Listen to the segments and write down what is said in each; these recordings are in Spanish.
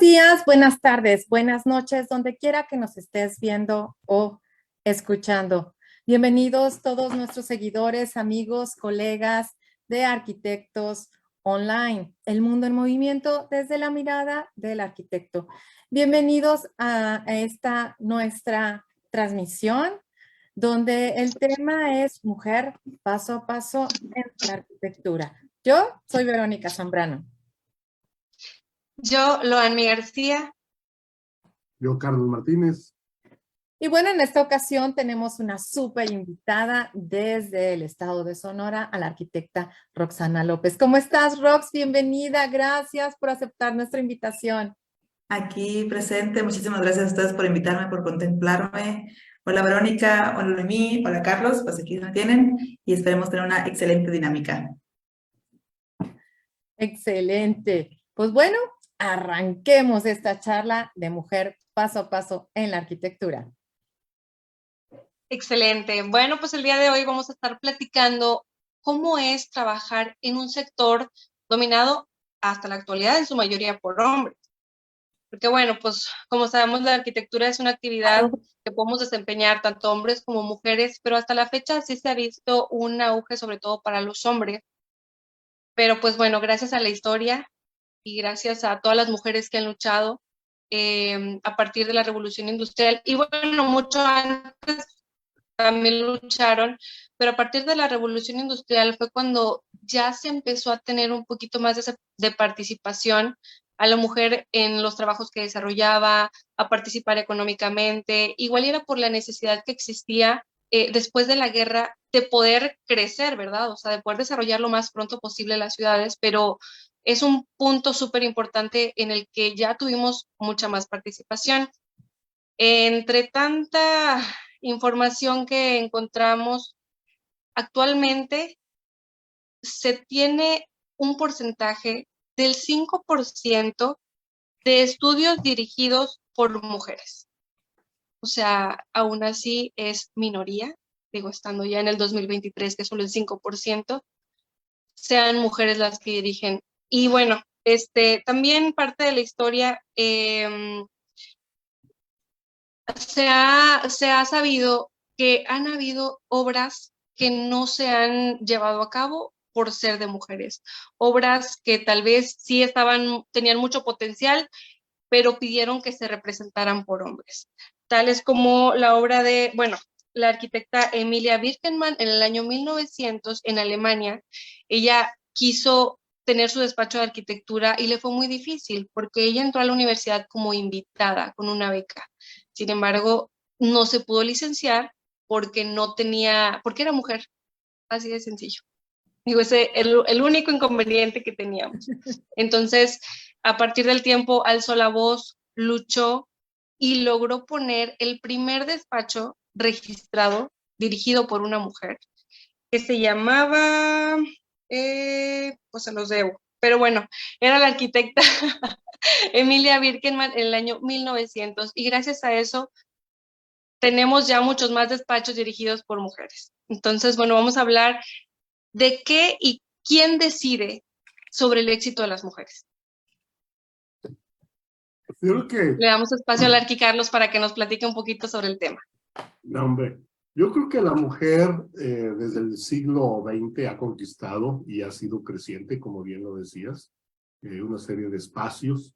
días, buenas tardes, buenas noches, donde quiera que nos estés viendo o escuchando. Bienvenidos todos nuestros seguidores, amigos, colegas de Arquitectos Online, el mundo en movimiento desde la mirada del arquitecto. Bienvenidos a esta nuestra transmisión, donde el tema es mujer paso a paso en la arquitectura. Yo soy Verónica Zambrano. Yo, Loanmi García. Yo, Carlos Martínez. Y bueno, en esta ocasión tenemos una súper invitada desde el estado de Sonora, a la arquitecta Roxana López. ¿Cómo estás, Rox? Bienvenida, gracias por aceptar nuestra invitación. Aquí presente, muchísimas gracias a ustedes por invitarme, por contemplarme. Hola Verónica, hola Noemí, hola Carlos, pues aquí me tienen y esperemos tener una excelente dinámica. Excelente. Pues bueno, arranquemos esta charla de mujer paso a paso en la arquitectura. Excelente. Bueno, pues el día de hoy vamos a estar platicando cómo es trabajar en un sector dominado hasta la actualidad en su mayoría por hombres. Porque bueno, pues como sabemos, la arquitectura es una actividad que podemos desempeñar tanto hombres como mujeres, pero hasta la fecha sí se ha visto un auge sobre todo para los hombres. Pero pues bueno, gracias a la historia y gracias a todas las mujeres que han luchado a partir de la Revolución Industrial, y bueno, mucho antes también lucharon, pero a partir de la Revolución Industrial fue cuando ya se empezó a tener un poquito más de participación a la mujer en los trabajos que desarrollaba, a participar económicamente, igual era por la necesidad que existía después de la guerra de poder crecer, ¿verdad? O sea, de poder desarrollar lo más pronto posible las ciudades, pero es un punto súper importante en el que ya tuvimos mucha más participación. Entre tanta información que encontramos, actualmente se tiene un porcentaje del 5% de estudios dirigidos por mujeres. O sea, aún así es minoría, digo, estando ya en el 2023, que solo el 5% sean mujeres las que dirigen. Y bueno, también parte de la historia se ha sabido que han habido obras que no se han llevado a cabo por ser de mujeres. Obras que tal vez sí tenían mucho potencial, pero pidieron que se representaran por hombres. Tales como la obra de, bueno, la arquitecta Emilia Birkenmann en el año 1900 en Alemania. Ella quiso tener su despacho de arquitectura y le fue muy difícil porque ella entró a la universidad como invitada con una beca. Sin embargo, no se pudo licenciar porque era mujer, así de sencillo. Digo, ese es el único inconveniente que teníamos. Entonces, a partir del tiempo, alzó la voz, luchó y logró poner el primer despacho registrado, dirigido por una mujer, que se llamaba, pues se los debo, pero bueno, era la arquitecta Emilia Birkenmann en el año 1900, y gracias a eso tenemos ya muchos más despachos dirigidos por mujeres. Entonces, bueno, vamos a hablar de qué y quién decide sobre el éxito de las mujeres. Yo creo que... Le damos espacio al Arqui Carlos para que nos platique un poquito sobre el tema. No, hombre, yo creo que la mujer desde el siglo XX ha conquistado y ha sido creciente, como bien lo decías, una serie de espacios.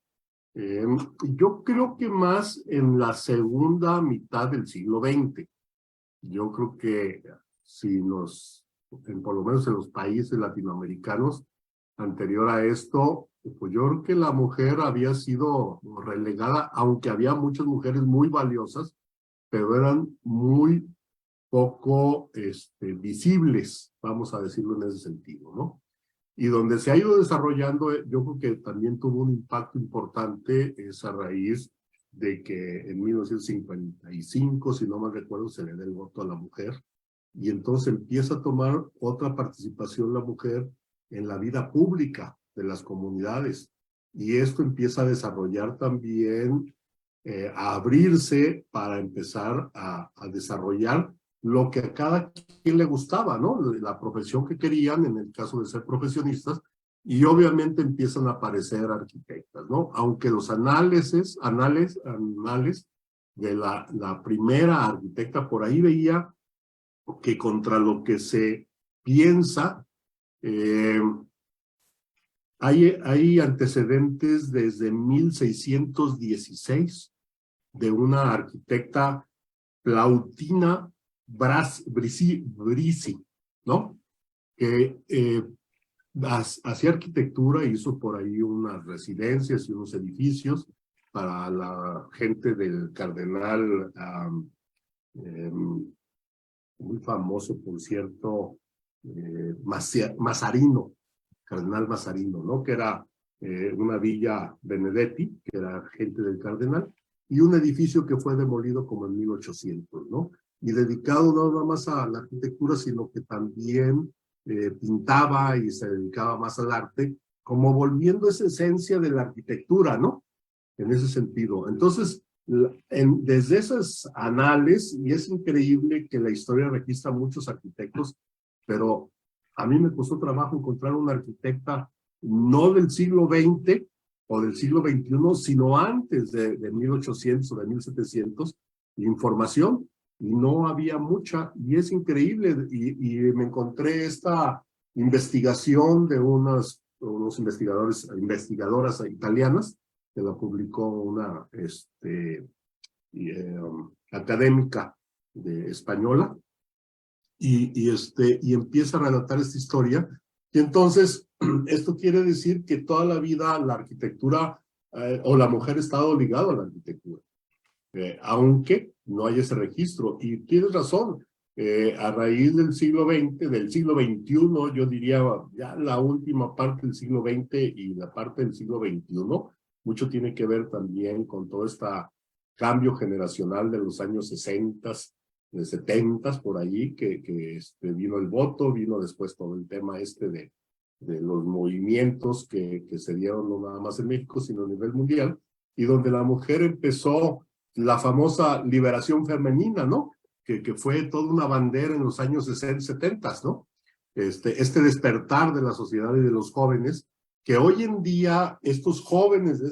Yo creo que más en la segunda mitad del siglo XX. Yo creo que si por lo menos en los países latinoamericanos, anterior a esto, pues yo creo que la mujer había sido relegada, aunque había muchas mujeres muy valiosas, pero eran muy poco visibles, vamos a decirlo en ese sentido, ¿no? Y donde se ha ido desarrollando, yo creo que también tuvo un impacto importante esa raíz de que en 1955, si no mal recuerdo, se le da el voto a la mujer, y entonces empieza a tomar otra participación la mujer en la vida pública de las comunidades, y esto empieza a desarrollar también, a abrirse para empezar a desarrollar lo que a cada quien le gustaba, ¿no? La profesión que querían, en el caso de ser profesionistas, y obviamente empiezan a aparecer arquitectas, ¿no? Aunque los anales de la primera arquitecta, por ahí veía que contra lo que se piensa, hay antecedentes desde 1616 de una arquitecta, Plautina Brisi, ¿no? Que hacía arquitectura, hizo por ahí unas residencias y unos edificios para la gente del cardenal, muy famoso, por cierto, Mazarino, cardenal Mazarino, ¿no? Que era una villa Benedetti, que era gente del cardenal, y un edificio que fue demolido como en 1800, ¿no? Y dedicado no nada más a la arquitectura, sino que también pintaba y se dedicaba más al arte, como volviendo esa esencia de la arquitectura, ¿no? En ese sentido. Entonces, desde esos anales, y es increíble que la historia registra muchos arquitectos, pero a mí me costó trabajo encontrar una arquitecta no del siglo XX o del siglo XXI, sino antes de 1800 o de 1700, información, y no había mucha, y es increíble, y me encontré esta investigación de unos investigadoras italianas, que la publicó una académica española, y empieza a relatar esta historia. Y entonces, esto quiere decir que toda la vida la arquitectura o la mujer ha estado ligada a la arquitectura, aunque no hay ese registro. Y tienes razón, a raíz del siglo XX, del siglo XXI, yo diría ya la última parte del siglo XX y la parte del siglo XXI, mucho tiene que ver también con todo este cambio generacional de los años 60, de 70, por allí, que vino el voto, vino después todo el tema de los movimientos que se dieron no nada más en México, sino a nivel mundial, y donde la mujer empezó la famosa liberación femenina, ¿no? Que fue toda una bandera en los años 60, 70, ¿no? Este despertar de la sociedad y de los jóvenes, que hoy en día estos jóvenes de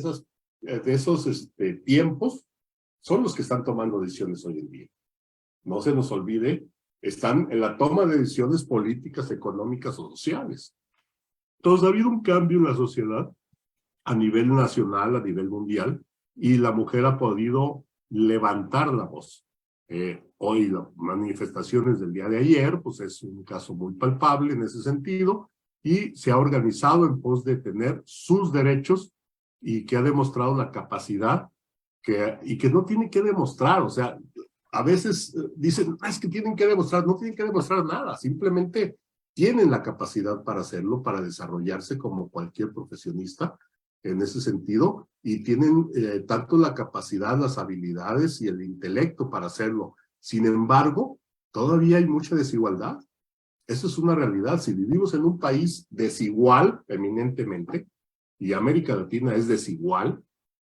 esos tiempos son los que están tomando decisiones hoy en día. No se nos olvide, están en la toma de decisiones políticas, económicas o sociales. Entonces ha habido un cambio en la sociedad a nivel nacional, a nivel mundial, y la mujer ha podido levantar la voz. Hoy las manifestaciones del día de ayer, pues es un caso muy palpable en ese sentido, y se ha organizado en pos de tener sus derechos, y que ha demostrado la capacidad y que no tiene que demostrar. O sea, a veces dicen, es que tienen que demostrar. No tienen que demostrar nada, simplemente tienen la capacidad para hacerlo, para desarrollarse como cualquier profesionista en ese sentido, y tienen tanto la capacidad, las habilidades y el intelecto para hacerlo. Sin embargo, todavía hay mucha desigualdad. Eso es una realidad. Si vivimos en un país desigual, eminentemente, y América Latina es desigual,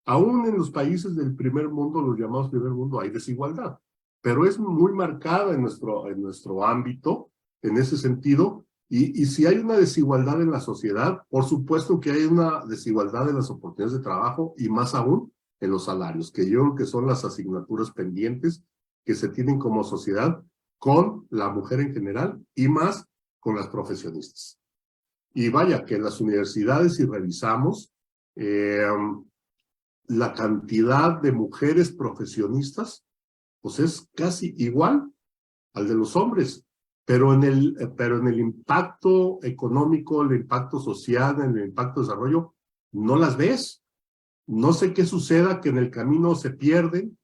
aún en los países del primer mundo, los llamados primer mundo, hay desigualdad, pero es muy marcada en nuestro ámbito, en ese sentido. Y si hay una desigualdad en la sociedad, por supuesto que hay una desigualdad en las oportunidades de trabajo, y más aún en los salarios, que yo creo que son las asignaturas pendientes que se tienen como sociedad con la mujer en general, y más con las profesionistas. Y vaya que en las universidades, si revisamos, la cantidad de mujeres profesionistas, pues es casi igual al de los hombres, pero en el impacto económico, el impacto social, en el impacto de desarrollo, no las ves. No sé qué suceda, que en el camino se pierden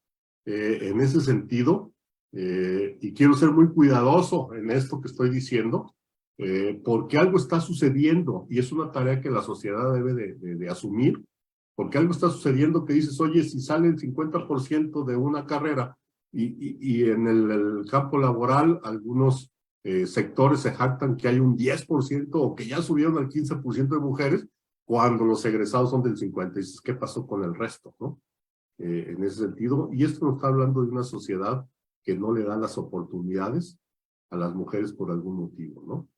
en ese sentido, y quiero ser muy cuidadoso en esto que estoy diciendo, porque algo está sucediendo, y es una tarea que la sociedad debe de asumir, porque algo está sucediendo que dices, oye, si sale el 50% de una carrera, y en el campo laboral algunos sectores se jactan que hay un 10% o que ya subieron al 15% de mujeres, cuando los egresados son del 50%. Y dices, ¿qué pasó con el resto, no? En ese sentido, y esto nos está hablando de una sociedad que no le da las oportunidades a las mujeres por algún motivo, ¿no?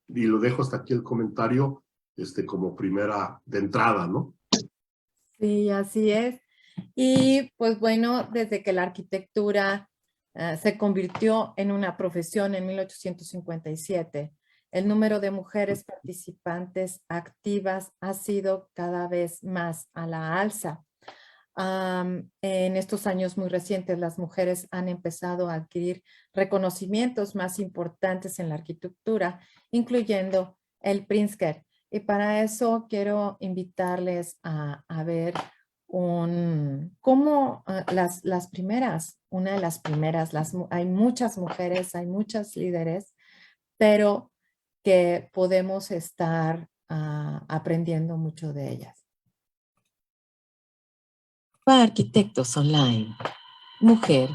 Y lo dejo hasta aquí el comentario, como primera de entrada, ¿no? Sí, así es. Y pues bueno, desde que la arquitectura se convirtió en una profesión en 1857, el número de mujeres participantes activas ha sido cada vez más a la alza. En estos años muy recientes, las mujeres han empezado a adquirir reconocimientos más importantes en la arquitectura, incluyendo el Pritzker. Y para eso quiero invitarles a ver cómo las primeras, una de las primeras, hay muchas mujeres, hay muchas líderes, pero que podemos estar aprendiendo mucho de ellas. Para Arquitectos Online. Mujer,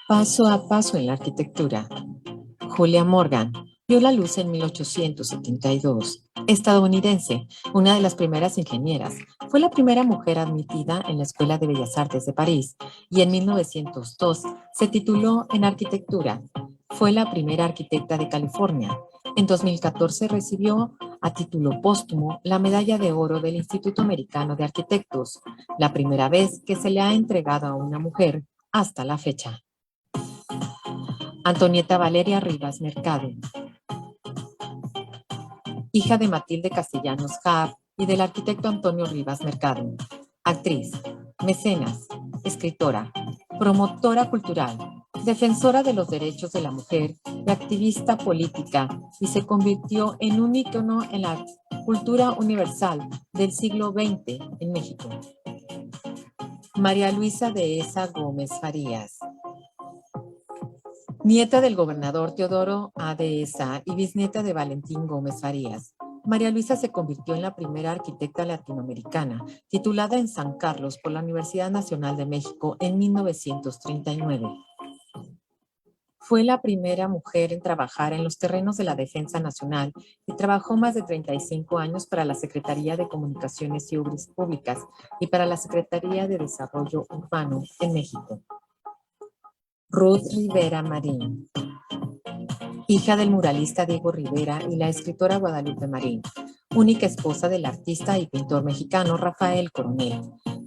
paso a paso en la arquitectura. Julia Morgan vio la luz en 1872. Estadounidense, una de las primeras ingenieras, fue la primera mujer admitida en la Escuela de Bellas Artes de París y en 1902 se tituló en arquitectura. Fue la primera arquitecta de California. En 2014 recibió a título póstumo la Medalla de Oro del Instituto Americano de Arquitectos, la primera vez que se le ha entregado a una mujer hasta la fecha. Antonieta Valeria Rivas Mercado, hija de Matilde Castellanos Jaab y del arquitecto Antonio Rivas Mercado, actriz, mecenas, escritora, promotora cultural, defensora de los derechos de la mujer y activista política, y se convirtió en un ícono en la cultura universal del siglo XX en México. María Luisa Dehesa Gómez Farías, nieta del gobernador Teodoro A. Dehesa y bisnieta de Valentín Gómez Farías. María Luisa se convirtió en la primera arquitecta latinoamericana, titulada en San Carlos por la Universidad Nacional de México en 1939. Fue la primera mujer en trabajar en los terrenos de la defensa nacional y trabajó más de 35 años para la Secretaría de Comunicaciones y Obras Públicas y para la Secretaría de Desarrollo Urbano en México. Ruth Rivera Marín, hija del muralista Diego Rivera y la escritora Guadalupe Marín, única esposa del artista y pintor mexicano Rafael Coronel.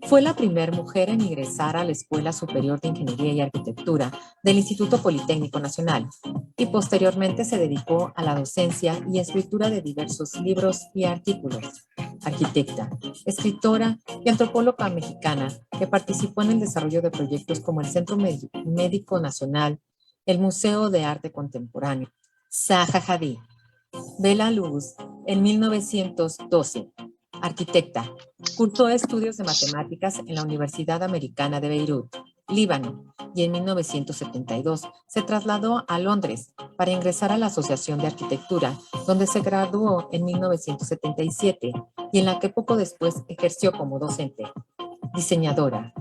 Fue la primera mujer en ingresar a la Escuela Superior de Ingeniería y Arquitectura del Instituto Politécnico Nacional y posteriormente se dedicó a la docencia y escritura de diversos libros y artículos. Arquitecta, escritora y antropóloga mexicana que participó en el desarrollo de proyectos como el Centro Médico Nacional, el Museo de Arte Contemporáneo. Zaha Hadid ve la luz en 1912. Arquitecta, cursó estudios de matemáticas en la Universidad Americana de Beirut, Líbano, y en 1972 se trasladó a Londres para ingresar a la Asociación de Arquitectura, donde se graduó en 1977 y en la que poco después ejerció como docente. Diseñadora.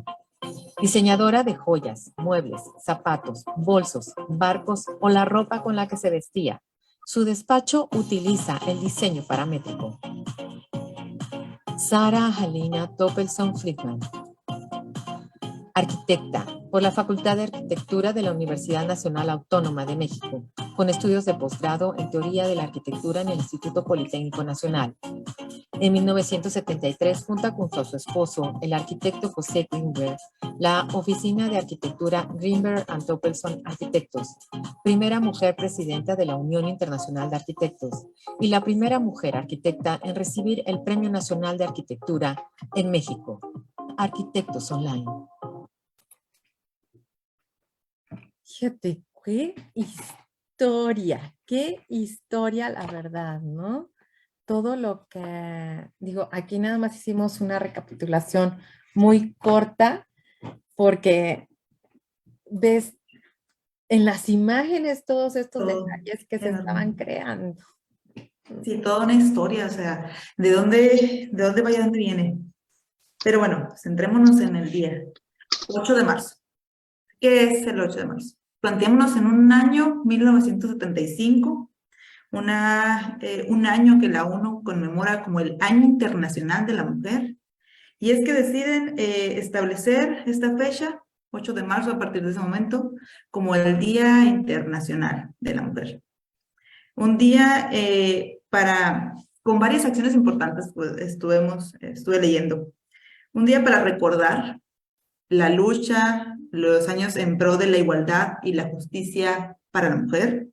Diseñadora de joyas, muebles, zapatos, bolsos, barcos o la ropa con la que se vestía. Su despacho utiliza el diseño paramétrico. Sara Halina Doppelson Friedman, arquitecta por la Facultad de Arquitectura de la Universidad Nacional Autónoma de México, con estudios de posgrado en Teoría de la Arquitectura en el Instituto Politécnico Nacional. En 1973 junta junto a su esposo, el arquitecto José Greenberg, la Oficina de Arquitectura Greenberg and Doppelson Arquitectos, primera mujer presidenta de la Unión Internacional de Arquitectos y la primera mujer arquitecta en recibir el Premio Nacional de Arquitectura en México. Arquitectos Online. Fíjate, qué historia la verdad, ¿no? Todo lo que, digo, aquí nada más hicimos una recapitulación muy corta porque ves en las imágenes todos estos detalles que se estaban creando. Sí, toda una historia, o sea, ¿de dónde va y de dónde viene? Pero bueno, centrémonos en el día 8 de marzo. ¿Qué es el 8 de marzo? Planteémonos en un año 1975, un año que la ONU conmemora como el Año Internacional de la Mujer, y es que deciden establecer esta fecha, 8 de marzo, a partir de ese momento, como el Día Internacional de la Mujer. Un día para con varias acciones importantes, pues estuve leyendo. Un día para recordar la lucha, los años en pro de la igualdad y la justicia para la mujer.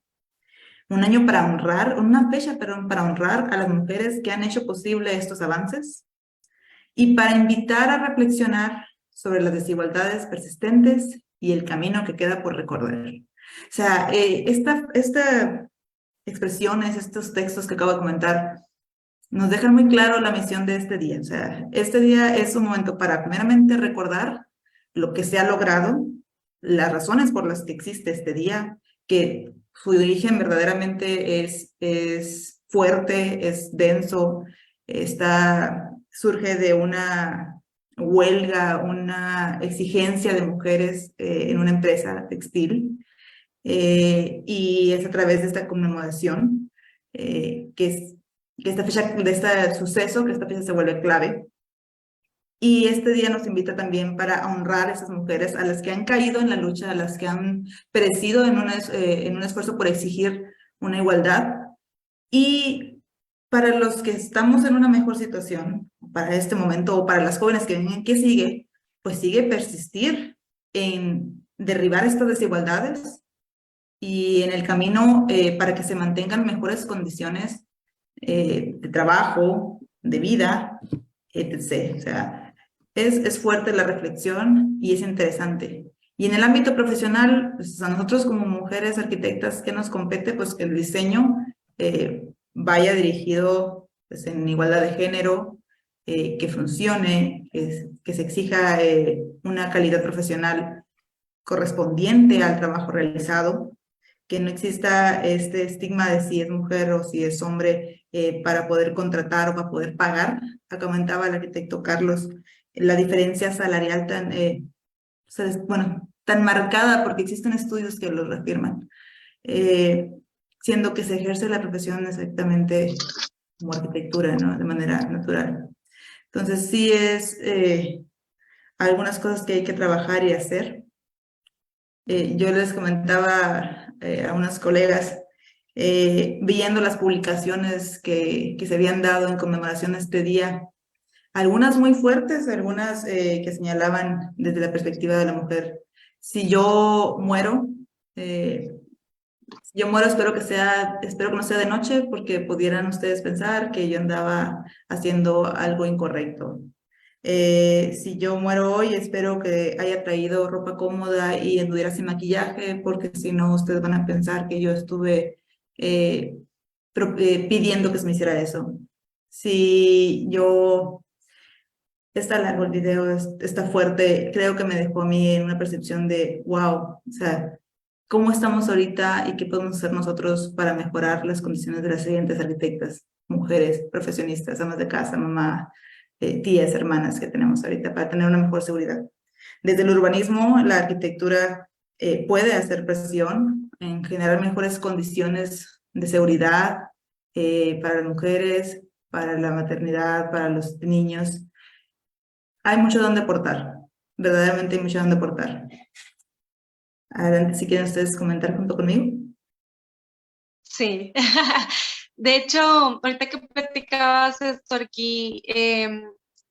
Un año para honrar, una fecha, perdón, para honrar a las mujeres que han hecho posible estos avances. Y para invitar a reflexionar sobre las desigualdades persistentes y el camino que queda por recorrer. O sea, esta expresiones, estos textos que acabo de comentar, nos dejan muy claro la misión de este día. O sea, este día es un momento para primeramente recordar lo que se ha logrado, las razones por las que existe este día, que su origen verdaderamente es fuerte, es denso, surge de una huelga, una exigencia de mujeres en una empresa textil, y es a través de esta conmemoración que esta fecha, de este suceso, que esta fecha se vuelve clave. Y este día nos invita también para honrar a esas mujeres, a las que han caído en la lucha, a las que han perecido en un esfuerzo por exigir una igualdad. Y para los que estamos en una mejor situación, para este momento, o para las jóvenes que ven qué sigue, pues sigue persistir en derribar estas desigualdades y en el camino para que se mantengan mejores condiciones de trabajo, de vida, etc. O sea, es fuerte la reflexión y es interesante. Y en el ámbito profesional, pues a nosotros como mujeres arquitectas, ¿qué nos compete? Pues que el diseño vaya dirigido pues, en igualdad de género, que funcione, que se exija una calidad profesional correspondiente al trabajo realizado, que no exista este estigma de si es mujer o si es hombre para poder contratar o para poder pagar. Acá comentaba el arquitecto Carlos, la diferencia salarial tan marcada, porque existen estudios que lo reafirman, siendo que se ejerce la profesión exactamente como arquitectura, ¿no? De manera natural. Entonces sí es algunas cosas que hay que trabajar y hacer. Yo les comentaba a unas colegas, viendo las publicaciones que se habían dado en conmemoración de este día, algunas muy fuertes, algunas que señalaban desde la perspectiva de la mujer. Si yo muero, espero que no sea de noche, porque pudieran ustedes pensar que yo andaba haciendo algo incorrecto. Si yo muero hoy, espero que haya traído ropa cómoda y anduviera sin maquillaje, porque si no, ustedes van a pensar que yo estuve pidiendo que se me hiciera eso. Si yo... Está largo el video, está fuerte, creo que me dejó a mí en una percepción de wow, o sea, ¿cómo estamos ahorita y qué podemos hacer nosotros para mejorar las condiciones de las siguientes arquitectas, mujeres, profesionistas, amas de casa, mamá, tías, hermanas que tenemos ahorita para tener una mejor seguridad? Desde el urbanismo, la arquitectura puede hacer presión en generar mejores condiciones de seguridad para las mujeres, para la maternidad, para los niños. Hay mucho donde aportar, verdaderamente hay mucho donde aportar. Adelante, si quieren ustedes comentar junto conmigo. Sí, de hecho, ahorita que platicabas esto aquí,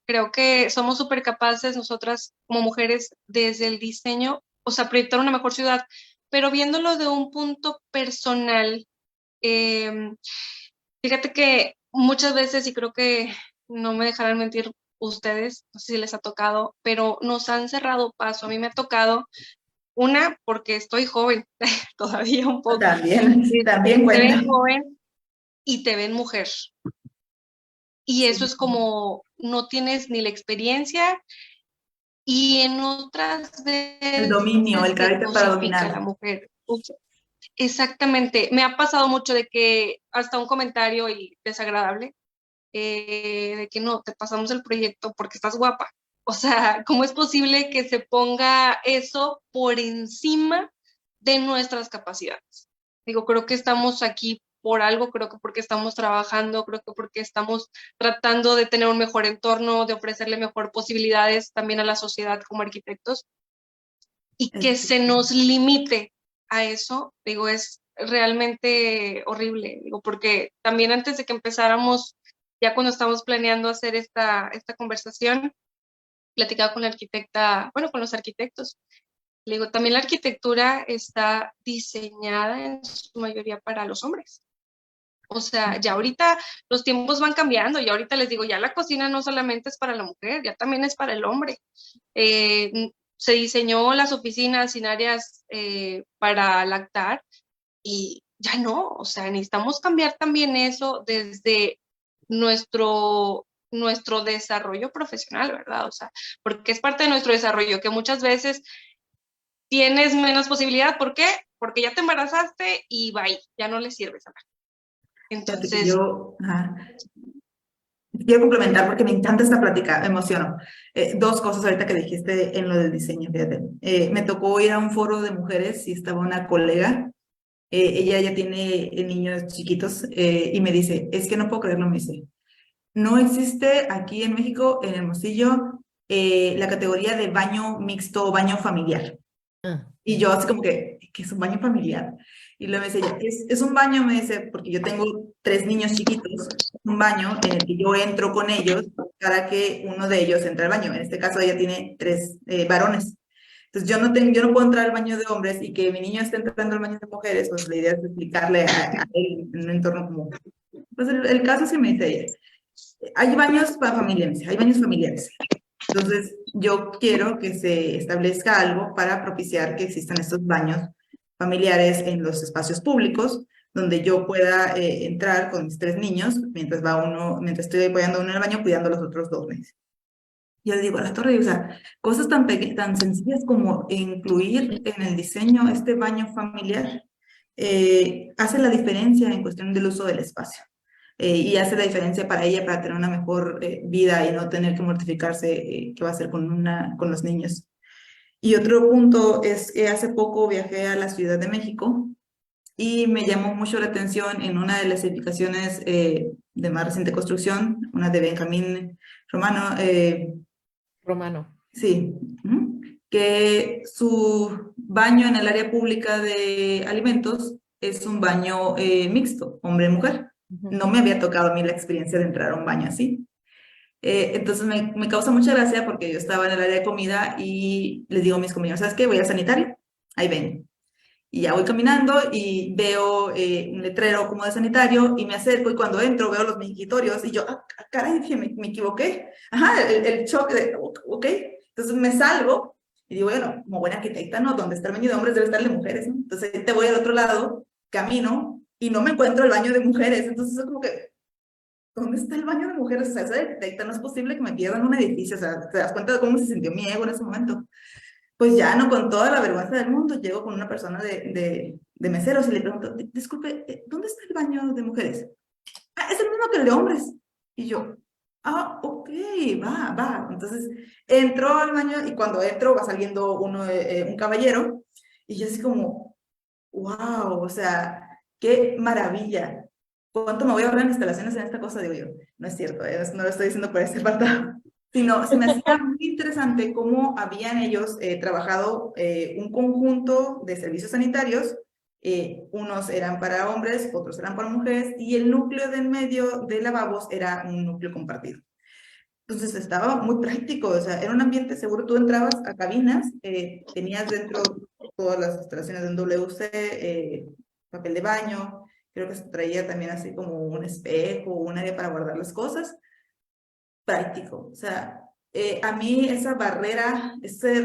creo que somos súper capaces nosotras como mujeres desde el diseño, o sea, proyectar una mejor ciudad, pero viéndolo de un punto personal, fíjate que muchas veces, y creo que no me dejarán mentir ustedes, no sé si les ha tocado, pero nos han cerrado paso. A mí me ha tocado una porque estoy joven, todavía un poco. También Te cuenta. ven joven y te ven mujer. Y eso es como, no tienes ni la experiencia y en otras veces El dominio, el se carácter para cosifica a la dominar. mujer. Exactamente. Me ha pasado mucho de que hasta un comentario y desagradable, de que no, te pasamos el proyecto porque estás guapa. O sea, ¿cómo es posible que se ponga eso por encima de nuestras capacidades? Digo, creo que estamos aquí por algo, creo que porque estamos trabajando, creo que porque estamos tratando de tener un mejor entorno, de ofrecerle mejor posibilidades también a la sociedad como arquitectos, y que se nos limite a eso, digo, es realmente horrible, digo, porque también antes de que empezáramos ya cuando estamos planeando hacer esta conversación, platicaba con la arquitecta, bueno, con los arquitectos. Le digo, también la arquitectura está diseñada en su mayoría para los hombres. O sea, ya ahorita los tiempos van cambiando y ahorita les digo, ya la cocina no solamente es para la mujer, ya también es para el hombre. Se diseñó las oficinas sin áreas para lactar y ya no, o sea, necesitamos cambiar también eso desde nuestro desarrollo profesional, ¿verdad? O sea, porque es parte de nuestro desarrollo que muchas veces tienes menos posibilidad. ¿Por qué? Porque ya te embarazaste y bye, ya no le sirves a la. Entonces, quiero complementar porque me encanta esta plática, me emociono. Dos cosas ahorita que dijiste en lo del diseño, fíjate. Me tocó ir a un foro de mujeres y estaba una colega, ella ya tiene niños chiquitos y me dice, es que no puedo creerlo, me dice, no existe aquí en México, en Hermosillo, la categoría de baño mixto o baño familiar. Y yo así como que es un baño familiar. Y luego me dice ella, es un baño, me dice, porque yo tengo 3 niños chiquitos, un baño en el que yo entro con ellos para que uno de ellos entre al baño. En este caso ella tiene 3 varones. Entonces yo no puedo entrar al baño de hombres y que mi niño esté entrando al baño de mujeres, pues la idea es explicarle a él en un entorno como... Pues el caso es que me dice ella, hay baños para familiares, hay baños familiares. Entonces, yo quiero que se establezca algo para propiciar que existan estos baños familiares en los espacios públicos, donde yo pueda entrar con mis 3 niños, mientras estoy apoyando a uno en el baño, cuidando a los otros 2 meses. Yo le digo a la torre, o sea, cosas tan sencillas como incluir en el diseño este baño familiar, hace la diferencia en cuestión del uso del espacio. Y hace la diferencia para ella, para tener una mejor vida y no tener que mortificarse qué va a hacer con los niños. Y otro punto es que hace poco viajé a la Ciudad de México y me llamó mucho la atención en una de las edificaciones de más reciente construcción, una de Benjamín Romano. Romano. Sí, que su baño en el área pública de alimentos es un baño mixto, hombre-mujer. No me había tocado a mí la experiencia de entrar a un baño así. Entonces me causa mucha gracia porque yo estaba en el área de comida y les digo a mis compañeros, ¿sabes qué? Voy al sanitario, ahí ven. Y ya voy caminando y veo un letrero como de sanitario y me acerco y cuando entro veo los mingitorios y yo, caray, dije, me equivoqué. Ajá, el choque de, ok. Entonces me salgo y digo, bueno, como buena arquitecta, ¿no? Donde está el baño de hombres debe estar el de mujeres, ¿no? Entonces te voy al otro lado, camino y no me encuentro el baño de mujeres. Entonces es como que, ¿dónde está el baño de mujeres? O sea, soy arquitecta, no es posible que me pierdan un edificio. O sea, ¿te das cuenta de cómo se sintió mi ego en ese momento? Pues ya, no, con toda la vergüenza del mundo, llego con una persona de meseros y le pregunto, disculpe, ¿dónde está el baño de mujeres? Ah, es el mismo que el de hombres. Y yo, ok, va. Entonces, entro al baño y cuando entro va saliendo un caballero y yo así como, wow, o sea, qué maravilla. ¿Cuánto me voy a ahorrar en instalaciones en esta cosa? Digo yo, no es cierto, no lo estoy diciendo por ese apartado. Sino se me hacía muy interesante cómo habían ellos trabajado un conjunto de servicios sanitarios, unos eran para hombres, otros eran para mujeres, y el núcleo del medio de lavabos era un núcleo compartido. Entonces estaba muy práctico, o sea, era un ambiente seguro, tú entrabas a cabinas, tenías dentro todas las instalaciones de un WC, papel de baño, creo que se traía también así como un espejo, un área para guardar las cosas, práctico. O sea, a mí esa barrera,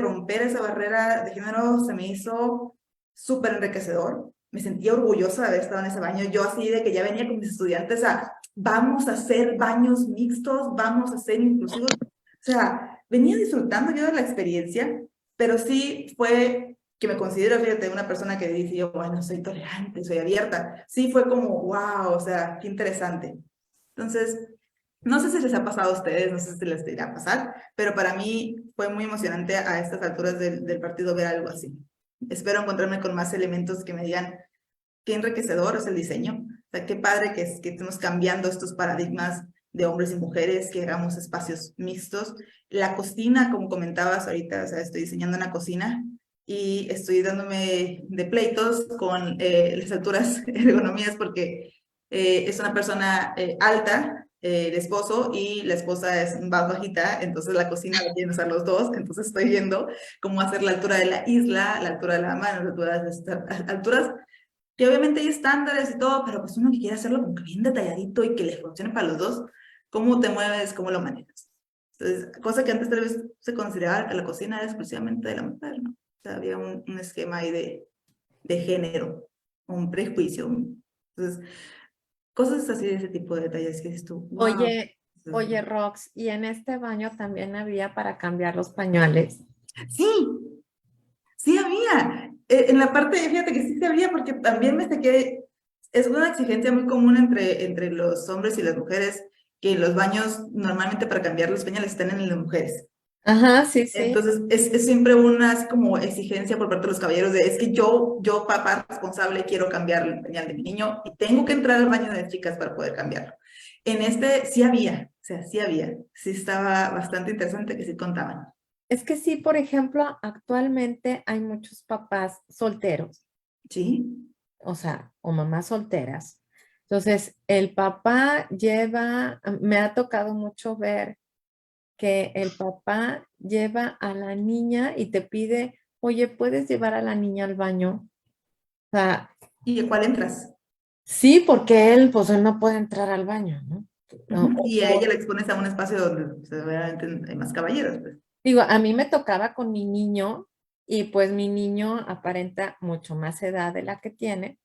romper esa barrera de género se me hizo súper enriquecedor. Me sentía orgullosa de haber estado en ese baño. Yo así de que ya venía con mis estudiantes a, vamos a hacer baños mixtos, vamos a hacer inclusivos. O sea, venía disfrutando yo de la experiencia, pero sí fue que me considero, fíjate, una persona que dice yo, bueno, soy tolerante, soy abierta. Sí fue como, wow, o sea, qué interesante. Entonces, no sé si les ha pasado a ustedes, no sé si les irá a pasar, pero para mí fue muy emocionante a estas alturas del partido ver algo así. Espero encontrarme con más elementos que me digan qué enriquecedor es el diseño, o sea, qué padre que estemos cambiando estos paradigmas de hombres y mujeres, que hagamos espacios mixtos. La cocina, como comentabas ahorita, o sea, estoy diseñando una cocina y estoy dándome de pleitos con las alturas ergonomías porque es una persona alta el esposo y la esposa es más bajita, entonces la cocina la quieren usar los dos, entonces estoy viendo cómo hacer la altura de la isla, la altura de la mano, alturas que obviamente hay estándares y todo, pero pues uno que quiere hacerlo como que bien detalladito y que le funcione para los dos, cómo te mueves, cómo lo manejas. Entonces, cosa que antes tal vez se consideraba que la cocina era exclusivamente de la mujer, ¿no? O sea, había un esquema ahí de género, un prejuicio. Entonces, cosas así de ese tipo de detalles que dices tú, wow. Oye, Rox, y en este baño también había para cambiar los pañales. Sí, sí había. En la parte, fíjate que sí había, porque también me saqué, es una exigencia muy común entre los hombres y las mujeres, que los baños normalmente para cambiar los pañales están en las mujeres. Ajá, sí, sí. Entonces, es siempre una así como exigencia por parte de los caballeros de, es que yo, papá responsable, quiero cambiar el pañal de mi niño y tengo que entrar al baño de las chicas para poder cambiarlo. En este sí había, o sea, sí había, sí estaba bastante interesante que sí contaban. Es que sí, por ejemplo, actualmente hay muchos papás solteros, Sí. o sea, o mamás solteras. Entonces, el papá lleva, me ha tocado mucho ver que el papá lleva a la niña y te pide, oye, ¿puedes llevar a la niña al baño? O sea, ¿Y a cuál entras? sí, porque él, pues él no puede entrar al baño, ¿no? Y a ella la expones a un espacio donde seguramente hay más caballeros, pues. Digo, a mí me tocaba con mi niño y pues mi niño aparenta mucho más edad de la que tiene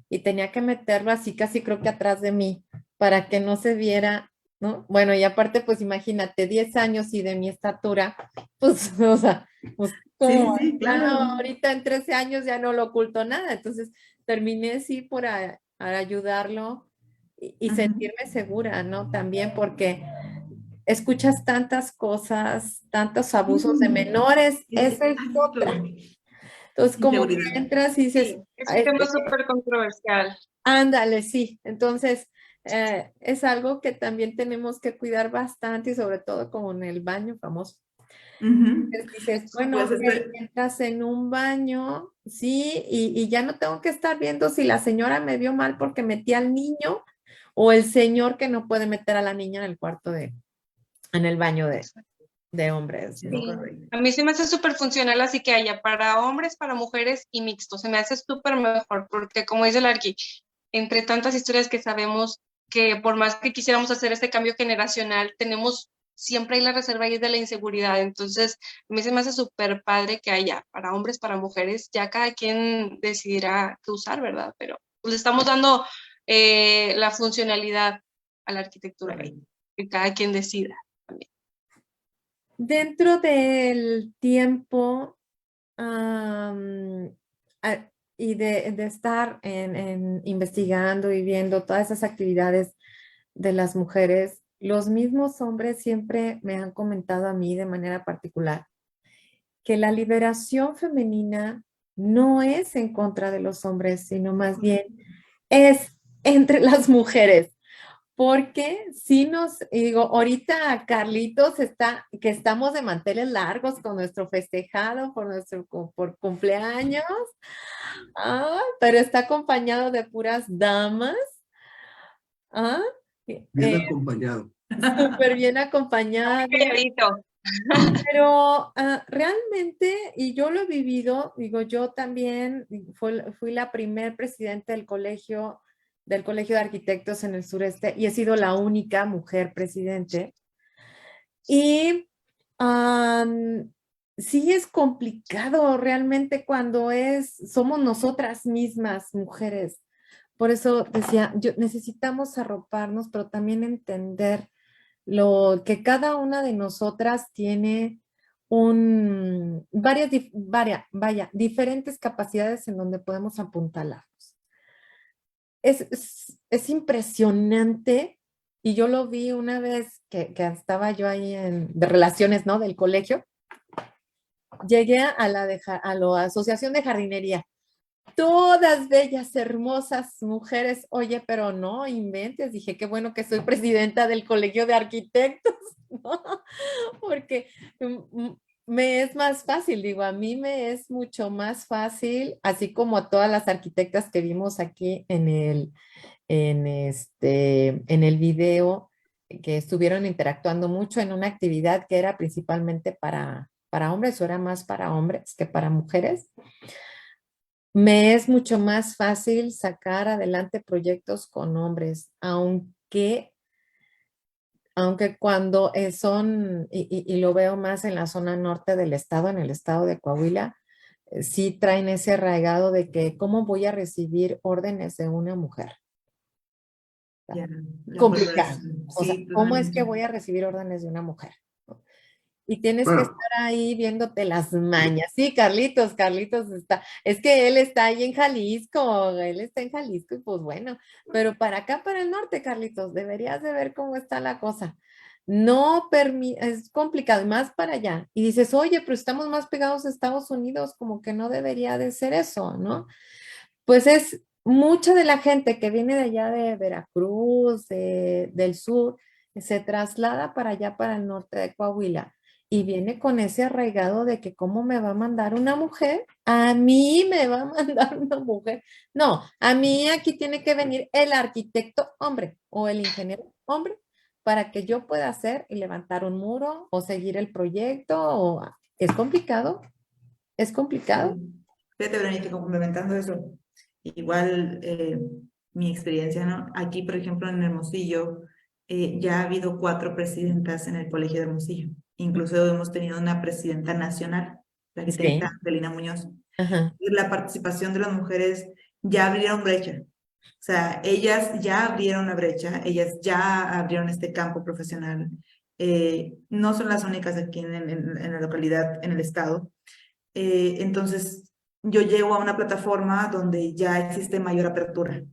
y tenía que meterlo así casi creo que atrás de mí para que no se viera, ¿no? Bueno, y aparte pues imagínate, 10 años y de mi estatura, pues, o sea, pues Sí, como sí, ya claro. ahorita en 13 años ya no lo oculto nada, entonces terminé sí por ayudarlo y sentirme segura, ¿no? También porque escuchas tantas cosas, tantos abusos de menores, esa es Exacto. otra. Entonces, como que Inseguridad. entras y dices, Sí, es un tema súper controversial. ándale, sí. Entonces, es algo que también tenemos que cuidar bastante y sobre todo como en el baño famoso. Entonces dices, bueno, Pues ok, entras en un baño, sí, y ya no tengo que estar viendo si la señora me vio mal porque metí al niño o el señor que no puede meter a la niña en el cuarto en el baño de hombres, ¿no? Sí, a mí se me hace súper funcional, así que haya para hombres, para mujeres y mixto. Se me hace súper mejor, porque como dice el Arqui, entre tantas historias que sabemos que por más que quisiéramos hacer este cambio generacional, tenemos siempre hay la reserva ahí de la inseguridad. Entonces, a mí se me hace súper padre que haya para hombres, para mujeres, ya cada quien decidirá qué usar, ¿verdad? Pero pues, le estamos dando la funcionalidad a la arquitectura ahí, que cada quien decida también. Dentro del tiempo y de estar investigando y viendo todas esas actividades de las mujeres, los mismos hombres siempre me han comentado a mí de manera particular que la liberación femenina no es en contra de los hombres, sino más bien es entre las mujeres. Porque si nos, y digo, ahorita Carlitos está, que estamos de manteles largos con nuestro festejado por cumpleaños, pero está acompañado de puras damas, ah, Bien acompañado. súper bien acompañado. Calladito. Pero realmente, y yo lo he vivido, digo, yo también fui la primer presidenta del Colegio de Arquitectos en el sureste y he sido la única mujer presidente. Y sí es complicado realmente cuando somos nosotras mismas mujeres. Por eso decía, necesitamos arroparnos, pero también entender lo que cada una de nosotras tiene diferentes capacidades en donde podemos apuntalarnos. Es impresionante y yo lo vi una vez que estaba yo ahí de relaciones, ¿no? Del colegio. Llegué a la asociación de jardinería. Todas bellas, hermosas mujeres. Oye, pero no inventes. Dije, qué bueno que soy presidenta del Colegio de Arquitectos, ¿no? Porque me es más fácil, digo, a mí me es mucho más fácil, así como a todas las arquitectas que vimos aquí en el video, que estuvieron interactuando mucho en una actividad que era principalmente para hombres, o era más para hombres que para mujeres. Me es mucho más fácil sacar adelante proyectos con hombres, aunque cuando son, y lo veo más en la zona norte del estado, en el estado de Coahuila, sí traen ese arraigado de que cómo voy a recibir órdenes de una mujer. Ya, la Complicado. preparación. O sea, Sí, ¿cómo es que totalmente. voy a recibir órdenes de una mujer? Y tienes que Bueno, estar ahí viéndote las mañas. Sí, Carlitos está, es que él está ahí en Jalisco, él está en Jalisco y pues bueno, pero para acá, para el norte, Carlitos, deberías de ver cómo está la cosa. No es complicado, y más para allá. Y dices, oye, pero estamos más pegados a Estados Unidos, como que no debería de ser eso, ¿no? Pues es mucha de la gente que viene de allá de Veracruz, del sur, se traslada para allá, para el norte de Coahuila, y viene con ese arraigado de que cómo me va a mandar una mujer, a mí me va a mandar una mujer. No, a mí aquí tiene que venir el arquitecto hombre o el ingeniero hombre para que yo pueda hacer y levantar un muro o seguir el proyecto. Es complicado, es complicado. Sí. Fíjate, Verónica, complementando eso, igual mi experiencia, ¿no? Aquí, por ejemplo, en Hermosillo, ya ha habido 4 presidentas en el Colegio de Hermosillo. Incluso hemos tenido una presidenta nacional, la arquitecta Sí. Angelina Muñoz. Ajá. Y la participación de las mujeres ya abrieron brecha. O sea, ellas ya abrieron la brecha, ellas ya abrieron este campo profesional. No son las únicas aquí en la localidad, en el estado. Entonces, yo llego a una plataforma donde ya existe mayor apertura,